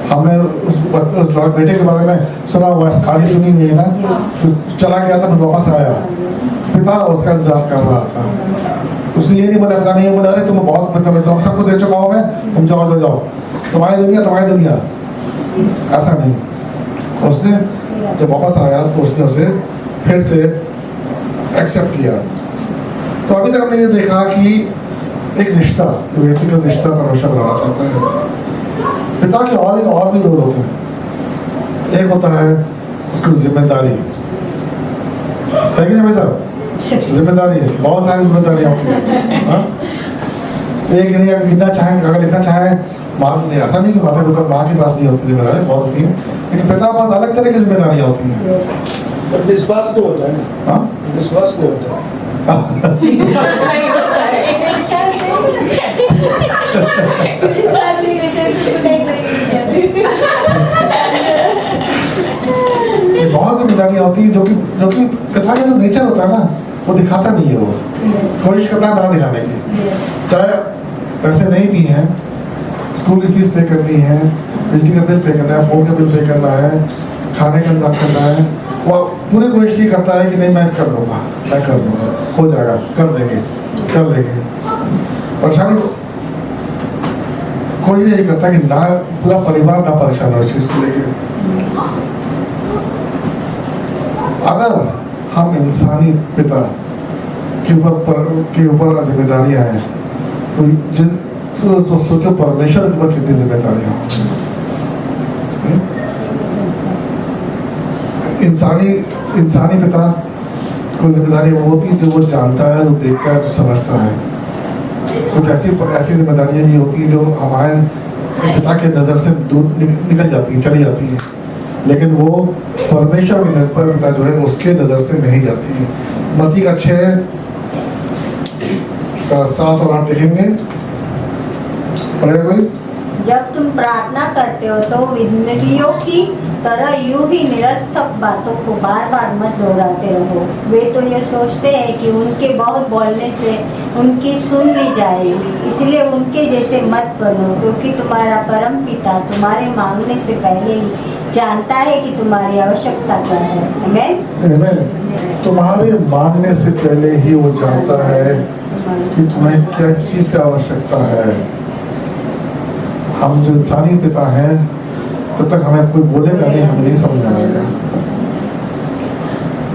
हमने उस बेटे के बारे में सुना हुआ, कहानी सुनी हुई है ना, तो चला गया था फिर वापस आया, पिता उसका इंतजार कर रहा था। उसने ये नहीं बोला, नहीं बोला अरे तुम बहुत तुम सबको दे चुका हूँ मैं, तुम जाओ, तुम्हारी दुनिया, ऐसा नहीं। उसने जब वापस आया तो उसने उसे फिर से एक्सेप्ट किया। तो अभी तक हमने ये देखा कि एक रिश्ता, व्यक्तिगत रिश्ता परमेश्वर बनाना चाहता है। पिता के और भी रोल होते हैं। एक होता है उसकी जिम्मेदारी, है कि नहीं भाई साहब? जिम्मेदारी है, बहुत सारी जिम्मेदारियाँ होती हैं, हाँ? एक नहीं, अगर लिखना चाहें, अगर लिखना चाहें माँ नहीं, ऐसा नहीं कि माता पिता माँ के पास नहीं होती जिम्मेदारी, बहुत होती है, लेकिन पिता के पास अलग तरह की जिम्मेदारियाँ होती हैं। पर विश्वास नहीं होता है, हाँ? विश्वास नहीं होता है। ये बहुत जिम्मेदारियाँ होती हैं जो कि पिता का जो नेचर होता है ना, वो दिखाता नहीं है, वो कोशिश करता है ना दिखाने की। चाहे पैसे नहीं भी हैं, स्कूल की फीस पे करनी है, बिजली का बिल पे करना है, फोन का बिल पे करना है, खाने का इंतजाम करना है, वो पूरी कोशिश ये करता है कि नहीं मैं कर लूँगा, मैं कर लूँगा, हो जाएगा, कर देंगे। परेशानी कोई यही करता है कि ना पूरा परिवार ना परेशान हो इस चीज़ को लेके। अगर हम इंसानी पिता के ऊपर जिम्मेदारियां हैं, तो सोचो परमेश्वर के ऊपर कितनी जिम्मेदारियां होंगी। इंसानी पिता को जिम्मेदारी वो होती है जो वो जानता है, वो देखता है, जो समझता है। कुछ ऐसी जिम्मेदारियां भी होती हैं जो हमारे पिता के नज़र से दूर निकल जाती हैं, चली जाती हैं, लेकिन वो परमेश्वर की नज़र पिता जो है उसके नज़र से नहीं जाती है। मत्ती का 6:7 और 8 देखेंगे, पढ़ेगा कोई? जब तुम प्रार्थना करते हो तो विद्वानों की तरह यूं ही निरर्थक बातों को बार बार मत दोहराते रहो। वे तो ये सोचते हैं कि उनके बहुत बोलने से उनकी सुन ली जाएगी, इसलिए उनके जैसे मत बनो, क्योंकि तुम्हारा परम पिता तुम्हारे मांगने से पहले ही जानता है कि तुम्हारी आवश्यकता क्या है। आमीन। तुम्हारे मांगने से पहले ही वो जानता है कि तुम्हें क्या चीज़ की आवश्यकता है। हम जो इंसानी पिता हैं, तब तक हमें कोई बोलेगा नहीं, हमें नहीं समझ में आएगा।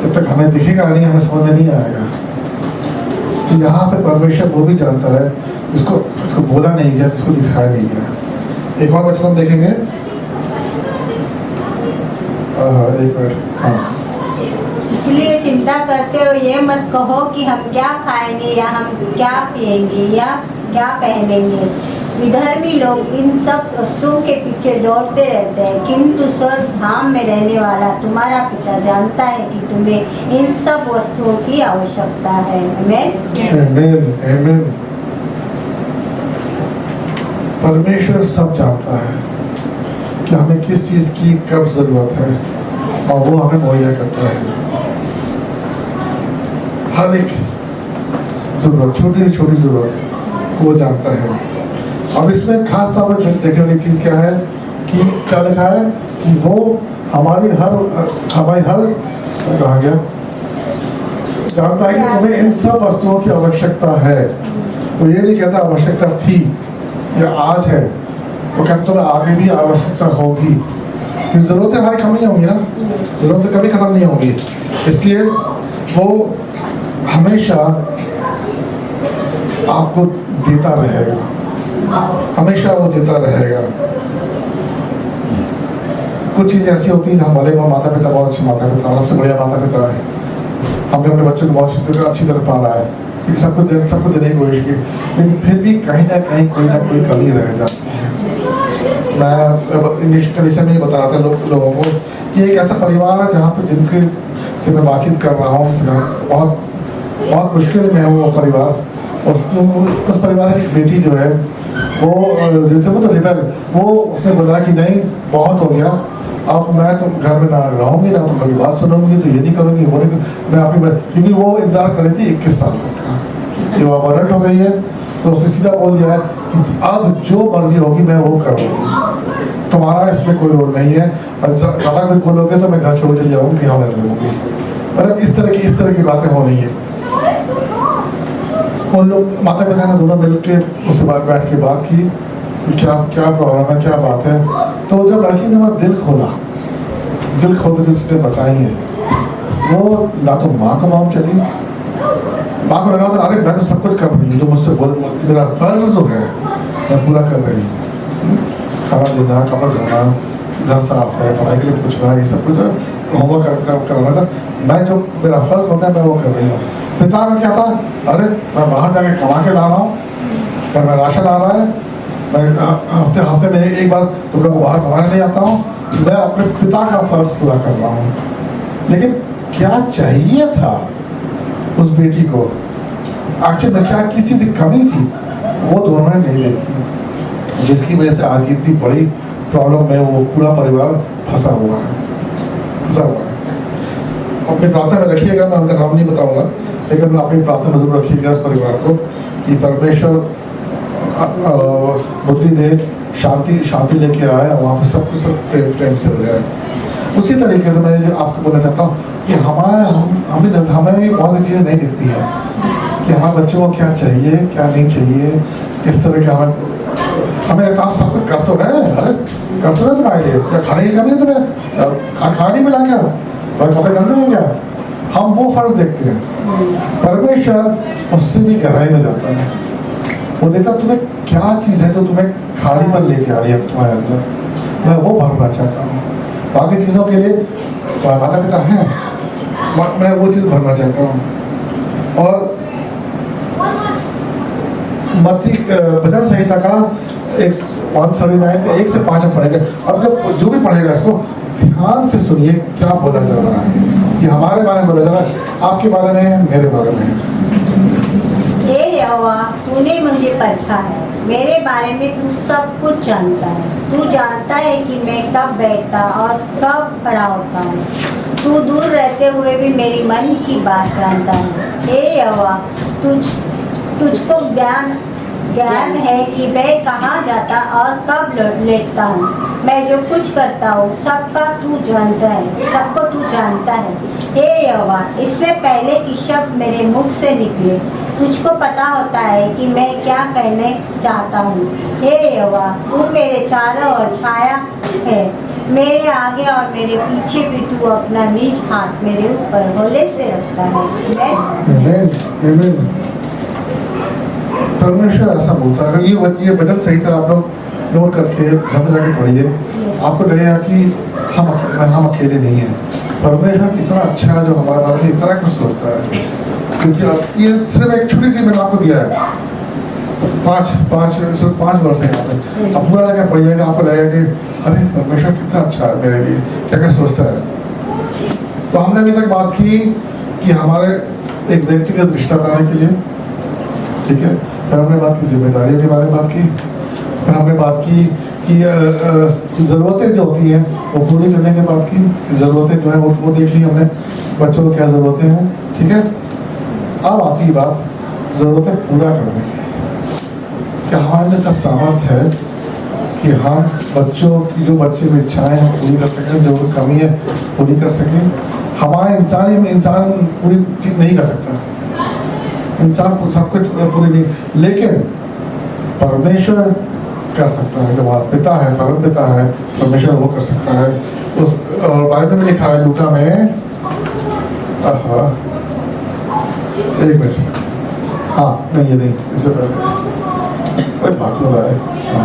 जब तक हमें दिखेगा नहीं, हमें समझ में नहीं आएगा। तो यहाँ पे परमेश्वर वो भी जानता है जिसको बोला नहीं गया, जिसको दिखाया नहीं गया। एक और वचन हम देखेंगे, एक मिनट। हाँ, इसलिए चिंता करते हो ये मत कहो कि हम क्या खाएंगे या हम क्या पिएंगे या क्या पहनेंगे। विधर्मी लोग इन सब वस्तुओं के पीछे दौड़ते रहते हैं, किंतु स्वर्ग धाम में रहने वाला तुम्हारा पिता जानता है कि तुम्हें इन सब वस्तुओं की आवश्यकता है। आमीन। परमेश्वर सब जानता है कि हमें किस चीज़ की कब जरूरत है, और वो हमें मुहैया करता है। हर एक जरूरत, छोटी छोटी जरूरत वो जानता है। अब इसमें खास तौर पर देखने वाली चीज़ क्या है कि क्या लिखा है कि वो हमारी हर कहा गया जानता है कि हमें इन सब वस्तुओं की आवश्यकता है। वो ये नहीं कहता आवश्यकता थी या आज है, वो कहता तुम्हें आगे भी आवश्यकता होगी। ज़रूरतें हमारी कम नहीं होंगी ना, ज़रूरतें कभी ख़त्म नहीं होंगी, इसलिए वो हमेशा आपको देता रहेगा, हमेशा वो देता रहेगा। कुछ चीज़ें ऐसी होती हैं, हम भले माता पिता बहुत अच्छे माता पिता, हमसे बढ़िया माता पिता है, हमने अपने बच्चों को बहुत अच्छी तरह पाला है, सबको देने की कोशिश की, लेकिन फिर भी कहीं ना कहीं कोई ना कोई कमी रह जाती है। मैं इंग्लिश कंडीशन में ही बता रहा था लोगों को कि एक ऐसा परिवार है जहाँ पे जिनके से मैं बातचीत कर रहा हूँ, बहुत बहुत मुश्किल में है वो परिवार। उस परिवार की बेटी जो है वो तो रिबेल, वो उसने बोला कि नहीं बहुत हो गया, अब मैं तो घर में ना रहूँगी, ना तुम कभी बात सुनूंगी, तो ये नहीं करूँगी, वो नहीं, मैं आपकी, क्योंकि वो इंतजार कर रही थी 21 साल तक का, कि वो अडल्ट हो गई है, तो उसने सीधा बोल दिया है कि अब जो मर्जी होगी मैं वो करूँगी, तुम्हारा इसमें कोई रोल नहीं है, और ज़्यादा कुछ बोलोगे तो मैं घर छोड़ चली जाऊँगी, कि हाँ मैं रहूँगी। मतलब इस तरह की बातें हो रही हैं। उन लोग माता पिता ने दोनों मिल के उससे बैठ के बात की कि क्या प्रॉब्लम है, क्या बात है। तो जब लड़की ने वह दिल खोल के जो चीज़ें बताई हैं, वो ना तो माँ को मालूम चली, माँ को लगा था अरे मैं तो सब कुछ कर रही हूँ, जो मुझसे बोल, मेरा फर्ज जो है मैं पूरा कर रही हूँ, खाना देना, कपड़ा धोना, घर साफ है, पढ़ाई के लिए पूछना, ये सब कुछ होमवर्क कराना था, मैं जो मेरा फर्ज होता है मैं वो कर रही हूँ। पिता का क्या था, अरे मैं बाहर जाके कमा के ला रहा हूँ, घर में राशन आ रहा है, मैं हफ्ते में एक बार तुम लोग को बाहर कमाने ले आता हूँ, मैं अपने पिता का फर्ज पूरा कर रहा हूँ। लेकिन क्या चाहिए था उस बेटी को, एक्चुअली में क्या किस चीज़ की कमी थी, वो दोनों ने नहीं देखी, जिसकी वजह से आज इतनी बड़ी प्रॉब्लम में वो पूरा परिवार फंसा हुआ है। अपनी प्रार्थना में रखिएगा, मैं उनका नाम नहीं बताऊंगा, लेकिन अपनी प्रार्थना में जरूर रखिएगा इस परिवार को कि परमेश्वर बुद्धि दे, शांति लेके आए, वहाँ पे सब कुछ प्रेम से हो जाए। उसी तरीके से मैं आपको बोलना चाहता हूँ कि हमें भी बहुत सी चीज़ें नहीं दिखती हैं कि हमारे बच्चों को क्या चाहिए क्या नहीं चाहिए, किस तरह का हमें आप सब कुछ कर तो रहे, अरे कर तो रहे तुम्हारे लिए, क्या खाने की कमी है तुम्हें, खाना नहीं मिला क्या, और कपड़े गंदे हैं क्या, हम वो फर्ज देखते हैं। परमेश्वर उससे भी गहराई में जाता है, वो देखता तुम्हें क्या चीज़ है जो तुम्हें खाली पर लेके आ रही है तुम्हारे अंदर, मैं वो भरना चाहता हूँ। बाकी चीज़ों के लिए तुम्हारे माता पिता हैं, मैं वो चीज़ भरना चाहता हूँ। और मत्ती भजन संहिता का 139 1 से 5 हम पढ़ेंगे। अब जब जो भी पढ़ेगा इसको ध्यान से सुनिए क्या बोला जा रहा है, कि हमारे बारे में बोला जा रहा है, आपके बारे में, मेरे बारे में। हे यहोवा, तूने मुझे परखा है, मेरे बारे में तू सब कुछ जानता है। तू जानता है कि मैं कब बैठता और कब खड़ा होता हूँ। तू दूर रहते हुए भी मेरी मन की बात जानता है। हे यहोवा, तुझको ज्ञान है कि मैं कहाँ जाता और कब लेटता हूँ। मैं जो कुछ करता हूँ सबको तू जानता है। हे यहोवा, इससे पहले कि शब्द मेरे मुख से निकले तुझको पता होता है कि मैं क्या कहने चाहता हूँ। हे यहोवा, तू मेरे चारों ओर छाया है, मेरे आगे और मेरे पीछे भी तू अपना निज हाथ मेरे ऊपर होले से रखता है। आमीन। परमेश्वर ऐसा बोलता है। ये भजन संहिता आप लोग नोट करके घर में जाके पढ़िए, आपको लगेगा कि हम अकेले नहीं हैं। परमेश्वर कितना अच्छा है जो हमारे बारे में इतना कुछ सोचता है, क्योंकि ये सिर्फ एक छोटी सी मैंने आपको दिया है, 5 वर्ष है यहाँ पे। अब पूरा जगह पढ़िएगा, आपको लगेगा कि अरे परमेश्वर कितना अच्छा है मेरे लिए, क्या क्या सोचता है। तो हमने अभी तक बात की कि हमारे एक व्यक्तिगत रिश्ता बनाने के लिए, ठीक है, फिर हमने बात की जिम्मेदारियों के बारे में बात की, फिर हमने बात की कि ज़रूरतें जो होती हैं वो पूरी करने की बात की। ज़रूरतें जो है वो देख ली हमने, बच्चों को क्या ज़रूरतें हैं, ठीक है। अब आती बात ज़रूरतें पूरा करने की, क्या हमारे अंदर का सामर्थ्य है कि हम बच्चों की जो बच्चे में इच्छाएँ हैं पूरी कर सकें, जो कमी है पूरी कर सकें। हमारे इंसान पूरी चीज़ नहीं कर सकता, इंसान सब कुछ पूरी नहीं, लेकिन परमेश्वर कर सकता है। जो हमारा पिता है, परम पिता है, परमेश्वर वो कर सकता है। और बाइबल में लिखा है लूका में, एक मिनट, हाँ नहीं ये नहीं, इससे पहले कोई बात हो रहा है, हाँ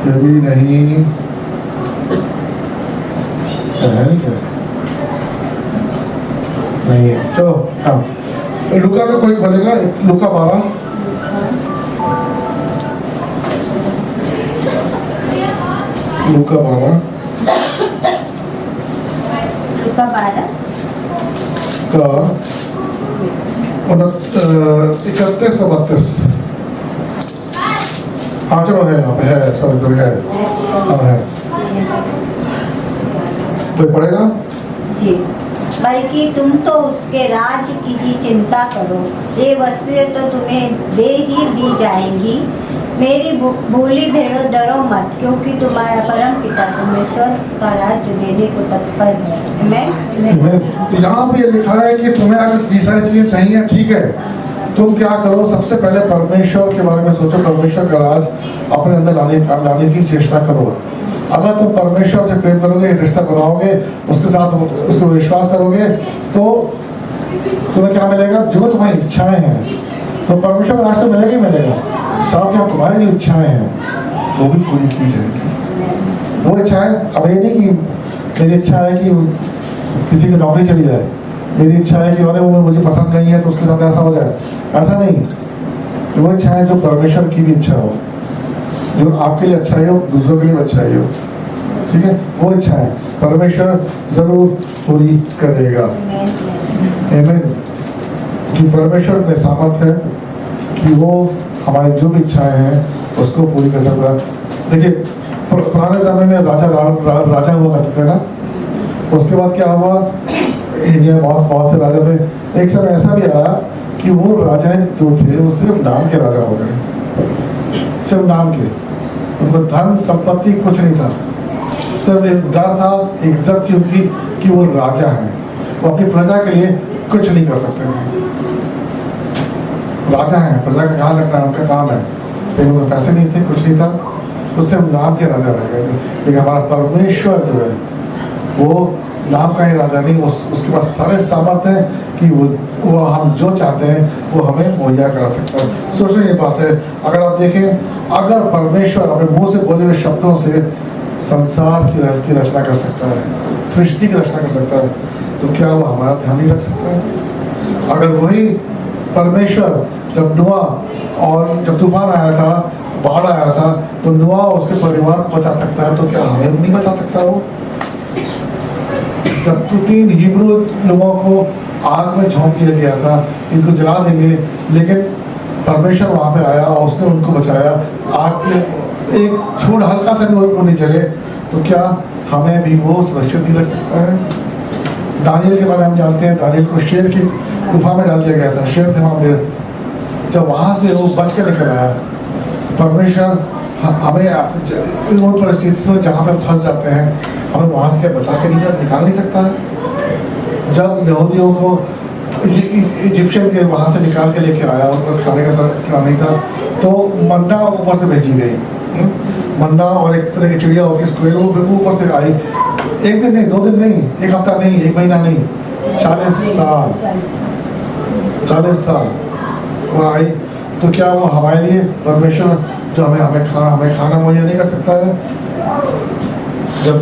ये भी नहीं है, नहीं क्या नहीं है, चलो हाँ लूका का कोई खोलेगा, लूका 12 का 31 और 32। हाँ चलो है यहाँ पे है, सॉरी है, हाँ है, कोई पढ़ेगा जी। बल्कि तुम तो उसके राज्य की ही चिंता करो, ये वस्तुएं तो तुम्हें दे ही दी जाएंगी। मेरी भूली भेड़ो डरो मत, क्योंकि तुम्हारा परम पिता तुम्हें स्वर्ग का राज्य देने को तत्पर है। तो यहाँ पे ये लिखा है कि तुम्हें अगर ये सारी चीजें चाहिए, ठीक है, तुम क्या करो, सबसे पहले परमेश्वर के बारे में सोचो, परमेश्वर का राज अपने अंदर लाने की चेष्टा करो। अगर तुम परमेश्वर से प्रेम करोगे, रिश्ता बनाओगे, उसके साथ उसको विश्वास करोगे, तो तुम्हें क्या मिलेगा, जो तुम्हारी इच्छाएं हैं तो परमेश्वर का रास्ता मिलेगा ही मिलेगा। साथ साथ तुम्हारी जो इच्छाएं हैं वो भी पूरी की जाएगी। वो इच्छाएं, अब ये नहीं कि मेरी इच्छा है कि किसी की नौकरी चली जाए, मेरी इच्छा है कि अरे वो मुझे पसंद नहीं है तो उसके साथ ऐसा हो जाए, ऐसा नहीं। वो इच्छा है जो परमेश्वर की भी इच्छा हो, जो आपके लिए अच्छा हो दूसरों के लिए भी अच्छा हो, ठीक है, वो इच्छा है परमेश्वर जरूर पूरी करेगा। आमीन। कि परमेश्वर में सामर्थ है कि वो हमारी जो भी इच्छाएं हैं उसको पूरी कर सकता है। देखिए पुराने समय में राजा हुआ करते थे ना, उसके बाद क्या हुआ, इंडिया में बहुत से राजा थे। एक समय ऐसा भी आया कि वो राजा जो थे वो सिर्फ नाम के राजा हो गए, सिर्फ नाम के, उनको धन संपत्ति कुछ नहीं था, सिर्फ एक डर था, इज्जत थी उनकी कि वो राजा हैं, वो अपनी प्रजा के लिए कुछ नहीं कर सकते थे। राजा हैं, प्रजा का ख्याल रखना उनका काम है, लेकिन उनके पैसे नहीं थे, कुछ नहीं था, तो सिर्फ नाम के राजा रह गए थे। लेकिन हमारा परमेश्वर जो है वो नाम का ही राजा नहीं, उसके पास सारे सामर्थ्य है कि वो हम जो चाहते हैं वो हमें मुहैया करा सकता है। सोचने की बात है, अगर आप देखें, अगर परमेश्वर अपने मुंह से बोले हुए शब्दों से संसार की रचना कर सकता है, सृष्टि की रचना कर सकता है, तो क्या वो हमारा ध्यान नहीं रख सकता है? अगर वही परमेश्वर जब नूह और जब तूफान आया था, बाढ़ आया था, तो नूह उसके परिवार को बचा सकता है, तो क्या हमें नहीं बचा सकता वो? जब 3 हिब्रू लोगों को आग में झोंक दिया गया था, इनको जला देंगे, लेकिन परमेश्वर वहाँ पे आया और उसने उनको बचाया, आग के एक छोड़ हल्का सा वो नहीं जले, तो क्या हमें भी वो सुरक्षित नहीं रख सकता है? दानियल के बारे में हम जानते हैं, दानियल को शेर की गुफा में डाल दिया गया था, शेर थे वहाँ, जब वहाँ से वो बच के निकल आया। परमेश्वर हमें उन परिस्थितियों जहाँ पे फंस जाते हैं, हमें वहाँ से क्या बचा के निकाल नहीं सकता है? जब यहूदियों को इजिप्शियन के वहाँ से निकाल के लेके आया, उनको खाने का नहीं था, तो मन्ना ऊपर से भेजी गई, मन्ना और एक तरह की चिड़िया होती है स्क्वेल, वो ऊपर से आई, 1 दिन नहीं, 2 दिन नहीं, 1 हफ्ता नहीं, 1 महीना नहीं, 40 साल वो आई। तो क्या वो हमारे लिए परमेश्वर जो हमें खाना मुहैया नहीं कर सकता है? जब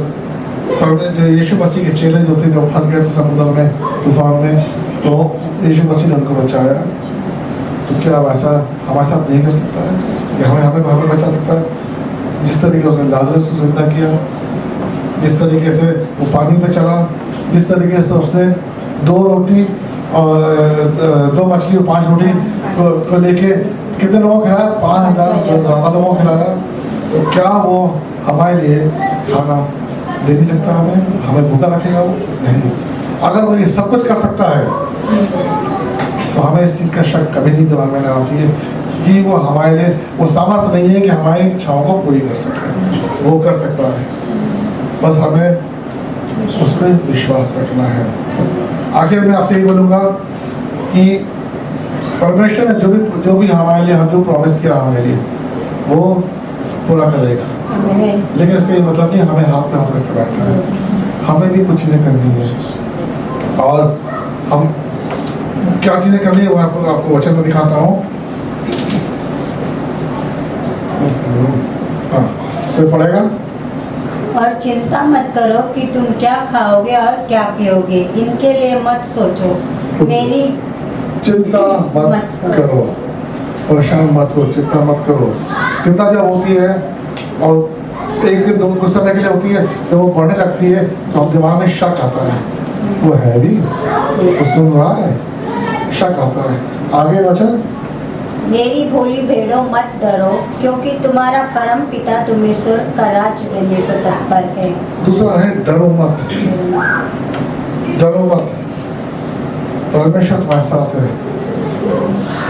यीशु मसीह के चेले जो थे, जब फंस गए थे समुद्र में, तूफान में, तो यीशु मसीह ने उनको बचाया, तो क्या वैसा हमारे साथ नहीं कर सकता है? कि हमें बचा सकता है? जिस तरीके से उसने लाजरस को जिंदा किया, जिस तरीके से वो पानी में चला, जिस तरीके से उसने 2 रोटी और 2 मछली और 5 रोटी को लेके कितने लोगों को खिलाया? 5000 से ज़्यादा लोगों को खिलाया। तो क्या वो हमारे लिए खाना दे नहीं सकता? हमें भूखा रखेगा वो? नहीं। अगर वो ये सब कुछ कर सकता है तो हमें इस चीज़ का शक कभी नहीं दिमाग में लाना चाहिए कि वो हमारे लिए वो सामर्थ्य नहीं है कि हमारी इच्छाओं को पूरी कर सके। वो कर सकता है, बस हमें उस पर विश्वास रखना है। आखिर में आपसे ये बोलूँगा कि परमेश्वर ने जो भी हमारे लिए जो प्रॉमिस किया हमारे लिए वो पूरा करेगा, लेकिन इसका ये मतलब नहीं हमें हाथ में हाथ रख के बैठना है। हमें भी कुछ चीज़ें करनी है, और हम क्या चीज़ें करनी है वो आपको वचन में दिखाता हूँ। हाँ, तो पढ़ेगा। और चिंता मत करो कि तुम क्या खाओगे और क्या पियोगे, इनके लिए मत सोचो। मेरी चिंता मत करो, परेशान मत हो, चिंता मत करो। चिंता जब होती है और एक दिन 2 कुछ समय के लिए होती है, तो वो बढ़ने लगती है, तो हम दिमाग में शक आता है, वो है भी, वो सुन रहा है, शक आता है। आगे वचन, मेरी भोली भेड़ों मत डरो, क्योंकि तुम्हारा परम पिता तुम्हें स्वर्ग का राज्य देने को तत्पर है। दूसरा है डरो मत, डरो मत। परमेश्वर तुम्हारे साथ है,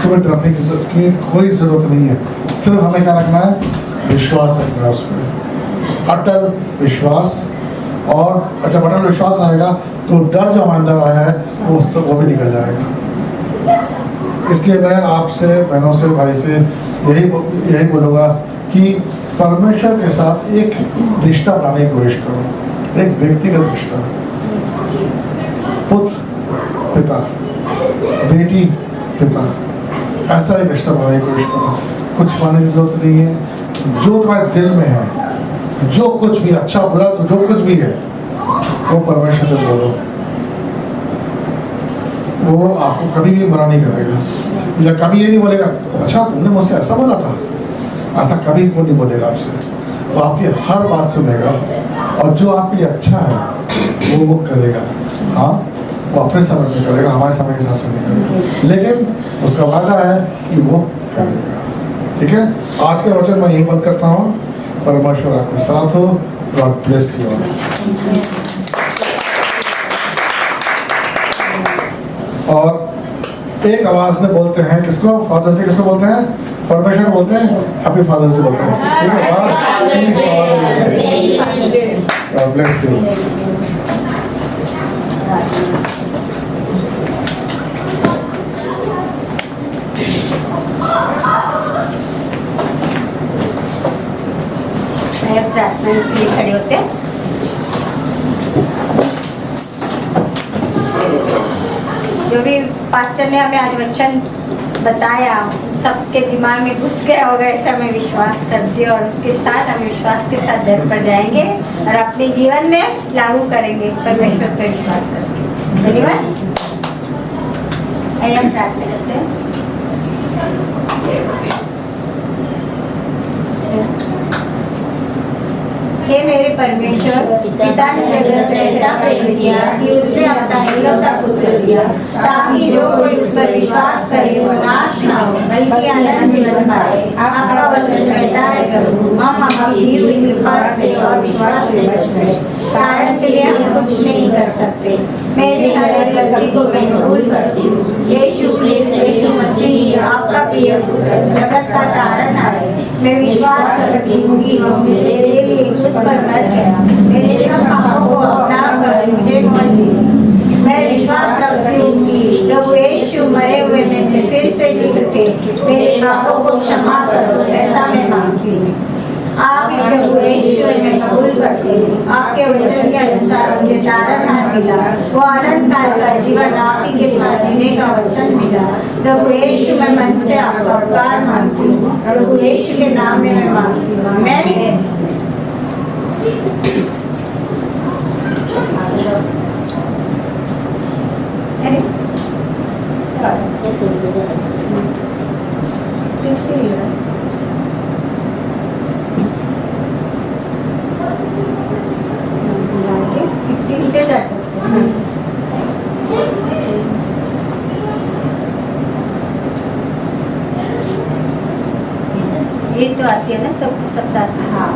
तुम्हें डरने की कोई जरूरत नहीं है। सिर्फ हमें क्या रखना है? विश्वास रखना है उसमें, अटल विश्वास। और जब अटल विश्वास रहेगा तो डर जो हमारे अंदर आया है वो भी निकल जाएगा। इसलिए मैं आपसे, बहनों से, भाई से यही बोलूँगा कि परमेश्वर के साथ एक रिश्ता बनाने की कोशिश करो, एक व्यक्तिगत रिश्ता, पुत्र पिता, बेटी पिता, ऐसा एक रिश्ता बनाने की कोशिश करो। कुछ मानने की जरूरत नहीं है, जो तुम्हारे दिल में है, जो कुछ भी अच्छा बुरा, तो जो कुछ भी है वो परमेश्वर से बोलो। वो आपको कभी भी मना नहीं करेगा, या कभी ये नहीं बोलेगा अच्छा तुमने मुझसे ऐसा बोला था, ऐसा कभी कोई नहीं बोलेगा आपसे। वो आपकी हर बात सुनेगा और जो आपके लिए अच्छा है वो करेगा। हाँ, वो अपने समय पे करेगा, हमारे समय के हिसाब से नहीं करेगा, लेकिन उसका वादा है कि वो करेगा। ठीक है, आज का वचन मैं यही बंद करता हूँ। परमेश्वर आपके साथ हो। God bless you all. और एक आवाज में बोलते हैं किसको? फादर्स डे किसको बोलते हैं? परमेश्वर को बोलते हैं, हैप्पी फादर्स डे बोलते हैं। ठीक है, गॉड ब्लेस यू। प्रार्थना के लिए खड़े होते हैं। जो भी पास्टर ने हमें आज वचन बताया सबके दिमाग में घुस गया होगा ऐसा मैं विश्वास करती हूँ, और उसके साथ हम विश्वास के साथ दर पर जाएंगे और अपने जीवन में लागू करेंगे परमेश्वर पर विश्वास करके। धन्यवाद। आइए हम प्रार्थना करते हैं। हे मेरे परमेश्वर, पिता ने जगत से ऐसा प्रेम किया कि उसने अपना एकलौता पुत्र दिया, ताकि जो कोई उस पर विश्वास करे वो नाश ना हो बल्कि अनंत जीवन पाए। आपका वचन कहता है प्रभु, हम आपकी दी हुई कृपा से और विश्वास से बच गए, कारण के लिए हम कुछ नहीं कर सकते। मेरी हर एक गलती को मैं कबूल करती हूँ। यीशु मसीह आपका प्रिय पुत्र जगत का तारण है। मैं विश्वास करती हूँ कि वो मेरे लिए क्रूस पर मर गया, मेरे सब पापों को अपना कर मुझे मोल दिया। मैं विश्वास करती हूँ कि प्रभु यीशु मरे हुए में से फिर से जी उठे, मेरे पापों को क्षमा करो ऐसा मैं मांगती हूँ। आप ही प्रभु यीशु में कबूल करती हूँ। आपके वचन के अनुसार मुझे तारणहार मिला, वो आनंद काल का जीवन आप ही के साथ जीने का वचन मिला। प्रभु यीशु मैं मन से आपका उपकार मांगती हूँ, प्रभु यीशु के नाम में मैं मांगती हूँ। आमीन। ये तो आती है ना सब साथ में। हाँ,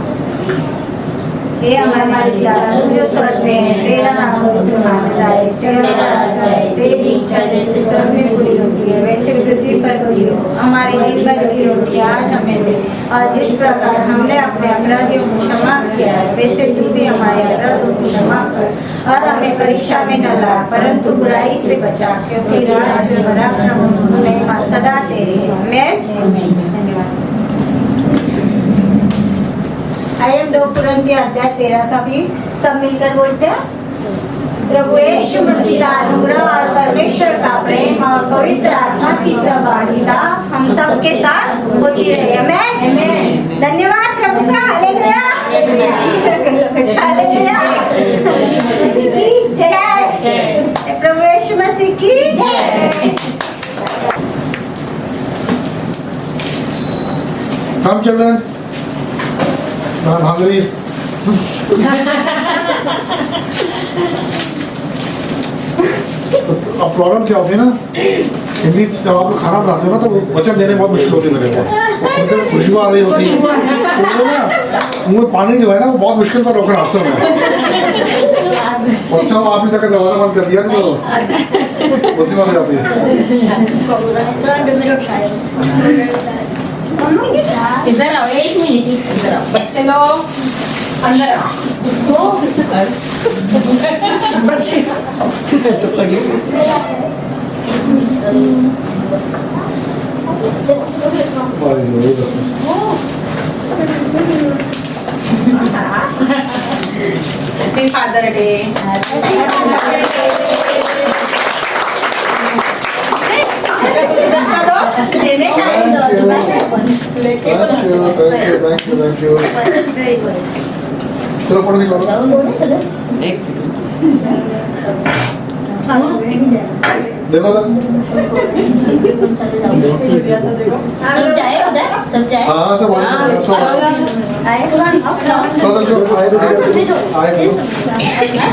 हे हमारे पिता तू जो स्वर्ग में है, तेरा नाम पवित्र माना जाए, तेरा राज आए, तेरी इच्छा जैसे स्वर्ग में पूरी होती है वैसे पृथ्वी पर पूरी हो। हमारे दिन भर की रोटी आज हमें दे, और जिस प्रकार हमने अपने अपराधियों को क्षमा किया है वैसे तू भी हमारे अपराधों को क्षमा कर, और हमें परीक्षा में न ला परंतु बुराई से बचा, क्योंकि राज्य पराक्रम महिमा सदा तेरे है। आमीन। धन्यवाद। आइए हम 2 कुरिन्थियों अध्याय 13 का भी सब मिलकर बोलते हैं। प्रभु यीशु मसीह का अनुग्रह और परमेश्वर का प्रेम और पवित्र आत्मा की सहभागिता हम सबके साथ होती रहे। आमीन। धन्यवाद प्रभु का। हालेलुया। हालेलुया। जय। प्रभु यीशु मसीह की जय। Come children. I'm hungry. अब प्रॉब्लम क्या होती है ना, हिंदी जब आप लोग खाना बनाते हो ना तो वचन देने में बहुत मुश्किल होती है मेरे को। खुशबू आ रही होती है तो ना मुंह में पानी जो है ना वो बहुत मुश्किल से रोकना वास्तव में। अच्छा आपने तक दरवाजा बंद कर दिया तो मुसीबत हो जाती है। इधर आओ, 1 मिनट इधर आओ। चलो अंदर आओ। बच्चे हैप्पी फादर डे। देने का थैंक यू। चलो फोटो खिंचवाओ। चलो। एक सेकंड। देखो उधर। सब जाए उधर, सब जाए। हाँ सब वहाँ सब थोड़ा सा जो आए तो आए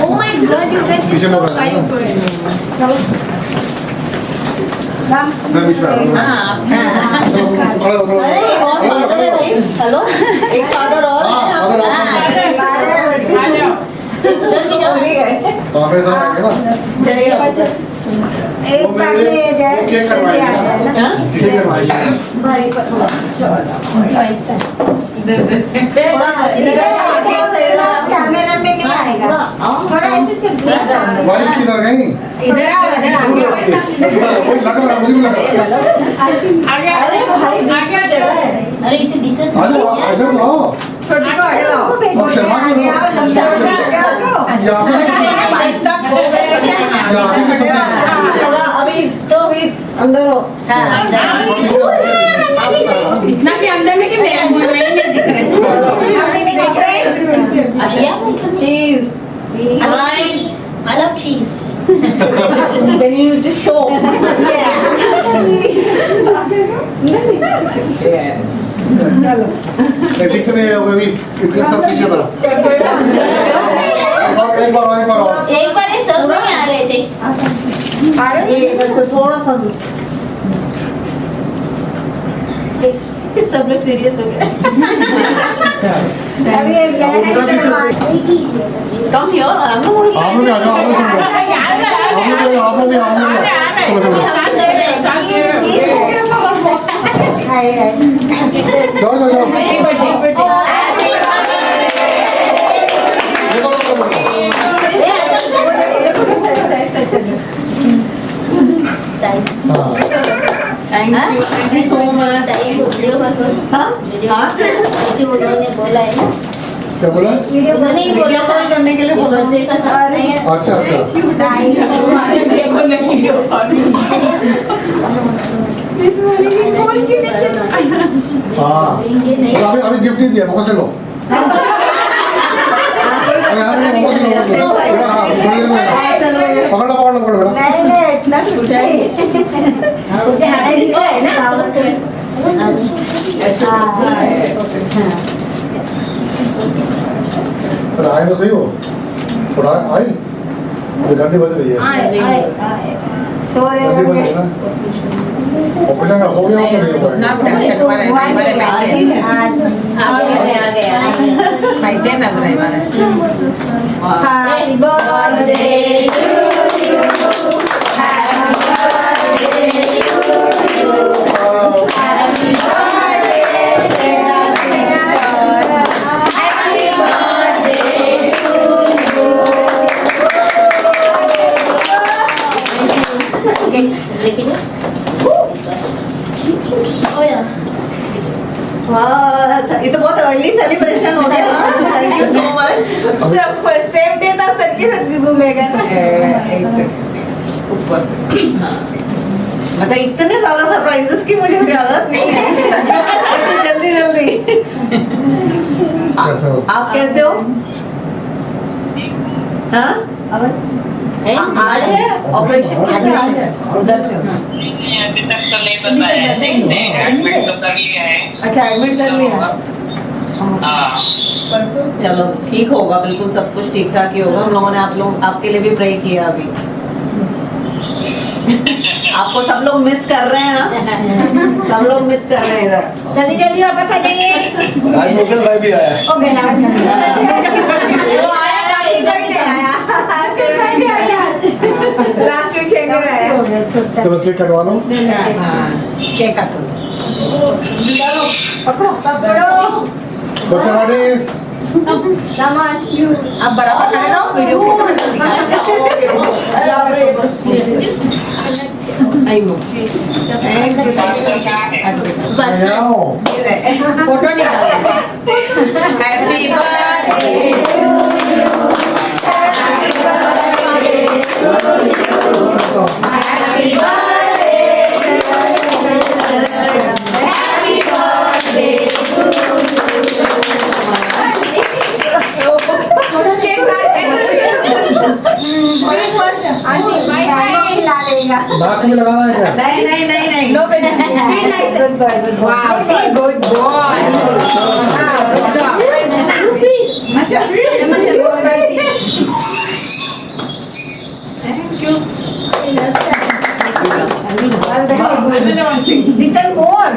Oh my God, you guys पीछे are मत so आना। fighting for it. मैं बीच में आ रहा हूँ। हाँ, खड़ा हो, खड़ा हो। अरे एक और फादर है भाई। हेलो, एक फादर और है। हाँ, father और हाँ, आ जाओ उधर भी जाओ। तो हमें साथ आएंगे ना। एक वो बार मेरे में वो केक कटवाएंगे ना। केक कटवाएंगे। कैमरा में नहीं आएगा थोड़ा ऐसे से प्लीज वाइफ किधर गई? इधर आओ इधर आओ वही लग रहा है, मुझे भी लग रहा है। आगे अरे भाई, आगे आ जाओ अरे इतने डिसेंट आ जाओ, इधर तो आओ। छोटी को आ जाओ अब शर्मा क्यों हो? यहाँ पे थोड़ा अभी तो अंदर हो हाँ, इतना भी अंदर में कि मैं नहीं दिख रहे अभी नहीं दिख रहे अच्छा, चीज I love cheese. then you just show yes ठीक से नहीं है, वो भी इतने सब पीछे था। एक बार और। एक बार ये सब नहीं आ रहे थे। ये बस थोड़ा सा सब लोग सीरियस हो गए. अभी ये come here I am not आप लोग आ जाओ, आप लोग सुन लो। आप लोग भी चलो जाओ जाओ जाओ। Thank you so much video call करो। हाँ हाँ जो उन्होंने बोला है ना, क्या बोला? उन्होंने ही बोला कॉल करने के लिए बर्थडे का साथ अच्छा अच्छा हाँ अभी अभी गिफ्ट नहीं दिया, मौका से लो। अरे हाँ मौका से लो, हाँ थोड़ी देर में पकड़ो पकड़ो पकड़ो बेटा। नहीं इतना पूछा ही मुझे हारे दिखा है ना पर आए तो सही हो, थोड़ा आई ये घंटी बज रही है। सो रहे घंटी बज रही है ना, ऑपरेशन हो गया हो तो नहीं हुआ Happy birthday to you. Happy birthday to you. Happy birthday, dear sister. Happy birthday to you. Oh yeah. वाह ये तो बहुत अर्ली सेलिब्रेशन हो गया थैंक यू सो मच सब सेम डे तक सर के साथ भी घूमेगा ना मतलब इतने ज्यादा सरप्राइजेस की मुझे कोई आदत नहीं है जल्दी जल्दी कैसे हो? आप कैसे हो हाँ आज है ऑपरेशन उधर से अभी तक तो नहीं बताया, देखते हैं, एडमिट तो कर लिया है। अच्छा एडमिट कर लिया हाँ, चलो ठीक होगा बिल्कुल सब कुछ ठीक ठाक ही होगा हम लोगों ने आपके लिए भी प्रे किया अभी आपको सब लोग मिस कर रहे हैं हाँ? सब लोग मिस कर रहे हैं इधर जल्दी जल्दी वापस आ जाइए आज मुकेश भाई भी आया है। वो आया था, इधर ही नहीं आया लास्ट वीक शेंगर आया चलो केक कटवा लो। केक काटो पकड़ो पकड़ो बच्चा गाड़ी सामान अब बराबर खड़े रहो वीडियो आओ। फोटो निकालो हैप्पी बर्थडे आंटी नाक में लगाना है क्या? नहीं नहीं नहीं नहीं नो बेटा feel like good boy Wow, say good boy. Little more.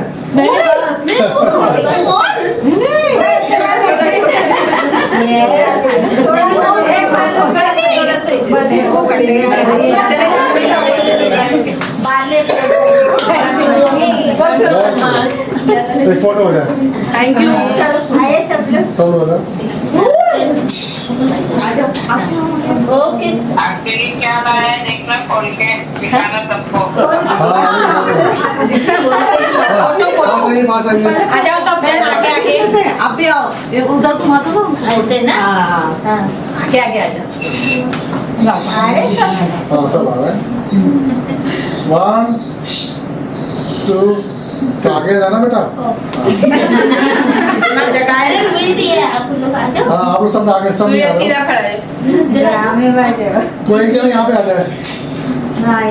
एक फोटो हो जाए थैंक यू आए सब लोग सब लोग हो जाए ओके आपके लिए क्या लाया है देखना खोल के दिखाना सबको। पास आइए आ जाओ सब जन आगे आगे. आप भी आओ ये उधर को मत ना ऐसे ना हाँ आगे आगे आ जाओ. आए सब हाँ सब आ रहे हैं 1 2 तो आगे जाना बेटा ना जगह है. अरे वही दिया आप लोग आ जाओ. हाँ आप लोग सब आगे सब तू नहीं ये आ रहे सीधा खड़ा है. हमें बाजे हो। कोई एक जन यहाँ पे आ जाए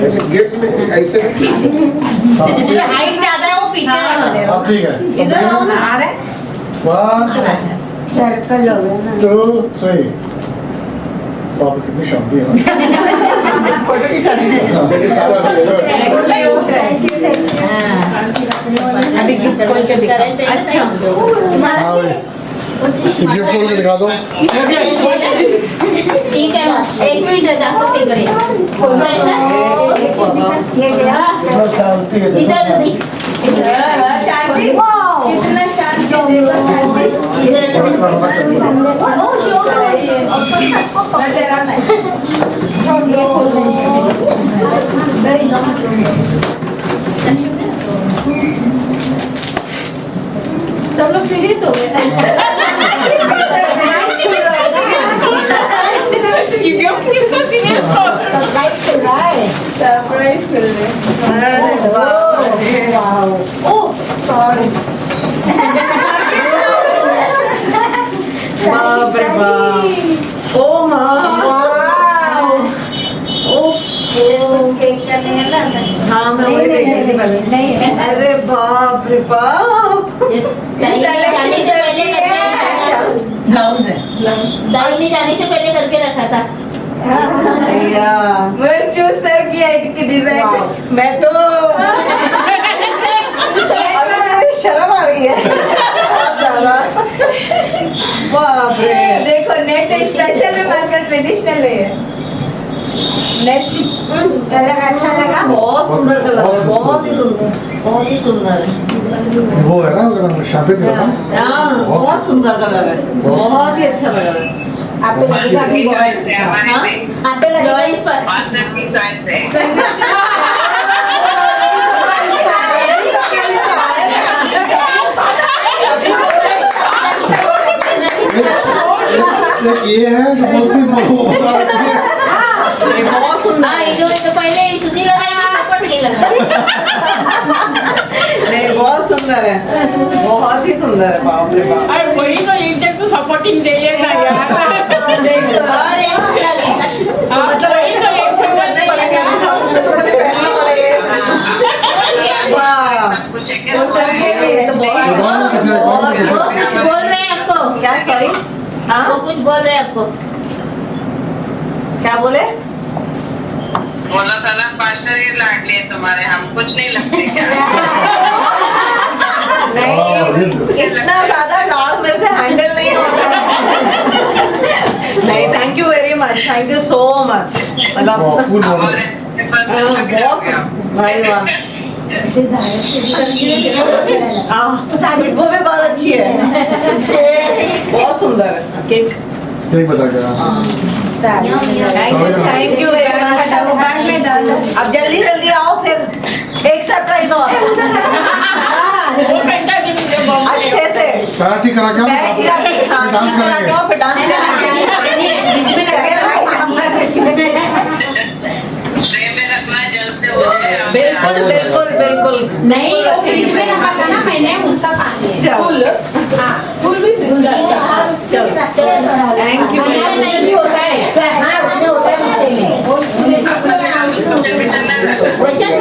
ऐसे गेट में ऐसे हाँ, इसमें हाइट ज्यादा है वो पीछे रख दे. हाँ, ठीक है इधर आओ ना आ रहे 1 सर्कल हो गया ना 2 3 बाप रे, कितनी शांति है ना फोटो खिंचाने. हाँ, चलो, अभी गिफ्ट खोल के दिखा. अच्छा हाँ भाई गिफ्ट खोल के दिखा दो ठीक है एक मिनट जाओ तिकडे ये गया शांति है इधर नहीं शांति कितना शांति देखो शांति इधर नजर आता है सब लोग सीरियस हो गए. You गिफ्ट किसको सीरियस हो. सरप्राइज कर रहा है सरप्राइज कर रहे बाप रे बाप ओ केक का नहीं है ना हाँ मैं वही देख रही थी पहले नहीं है अरे बाप रे बाप जाने से पहले ब्लाउज है. दाई जाने से पहले करके रखा था. मैं चूज सर की आईडी की डिजाइन मैं तो शर्म आ रही है बाप रे देखो नेट स्पेशल है मार्केट ट्रेडिशनल है नेट अच्छा लगा बहुत सुंदर कलर है बहुत ही सुंदर वो है ना अगर शॉपिंग करना हाँ बहुत सुंदर कलर है बहुत ही अच्छा लग रहा है आप पे लगेगा भी बहुत हमारे में आप पे लगेगा चॉइस पर मास्टर की चॉइस है। एक ये है जो बोलती बहुत सुंदर हाँ ये जो तो पहले सुशी लगाई थप्पड़ के लगा. नहीं बहुत सुंदर है बहुत ही सुंदर है बाप रे बाप अरे वही तो एक जब तो सपोर्टिंग देगा यार. और एक लगेगा. हाँ, तो वही तो एक संगत देगा. सब कुछ है क्या? वो कुछ बोल रहे हैं आपको. क्या सॉरी हाँ वो कुछ बोल रहे हैं आपको. क्या बोले बोला था ना पास्टर ये लाडले है तुम्हारे हम कुछ नहीं लगते क्या? नहीं इतना ज्यादा लाड़ मेरे से हैंडल नहीं होता नहीं thank you very much thank you so much मतलब फूल हमारे बहुत भाई वाह खुशबू भी बहुत अच्छी है बहुत सुंदर है केक एक बचा गया thank you very much bag में डाल दो अब जल्दी जल्दी आओ फिर एक सरप्राइज और वो बेटा जी मुझे बहुत अच्छे से पैर ठीक करा क्या बैठ गया डांस करेंगे फिर डांस करेंगे ट्रे में रखना जल्द से हो जाए। बिल्कुल बिल्कुल बिल्कुल नहीं वो फ्रिज में रखा था ना मैंने उसका पानी है. फूल फूल भी चलो थैंक यू नहीं होता है. हाँ उसमें होता है. चलना है। क्वेश्चन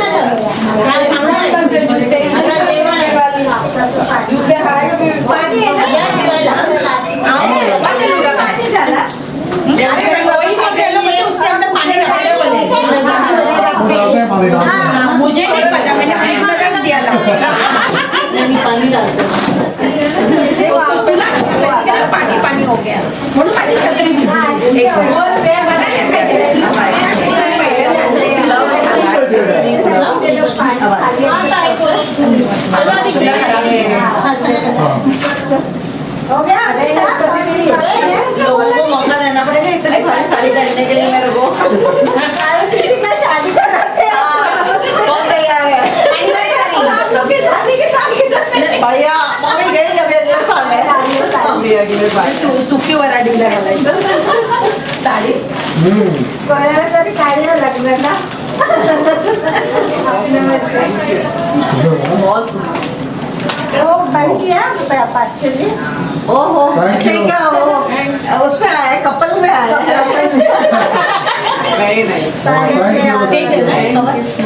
लोगों को मौका देना पड़ेगा इतनी भारी साड़ी पहनने के लिए मेरे को किसी का शादी कर रखे हैं कौन तैयार है आप लोग की शादी के साथ भैया मम्मी गई जब ये सामने मम्मी अगले बार सुकी वराडी घालायचं साडी कोणाला तरी काय लागणार ना वो बैंक किया पाँच के जी ओहो Thank you. ठीक है वो उसमें आया कपल में आया नहीं Thank you. ठीक है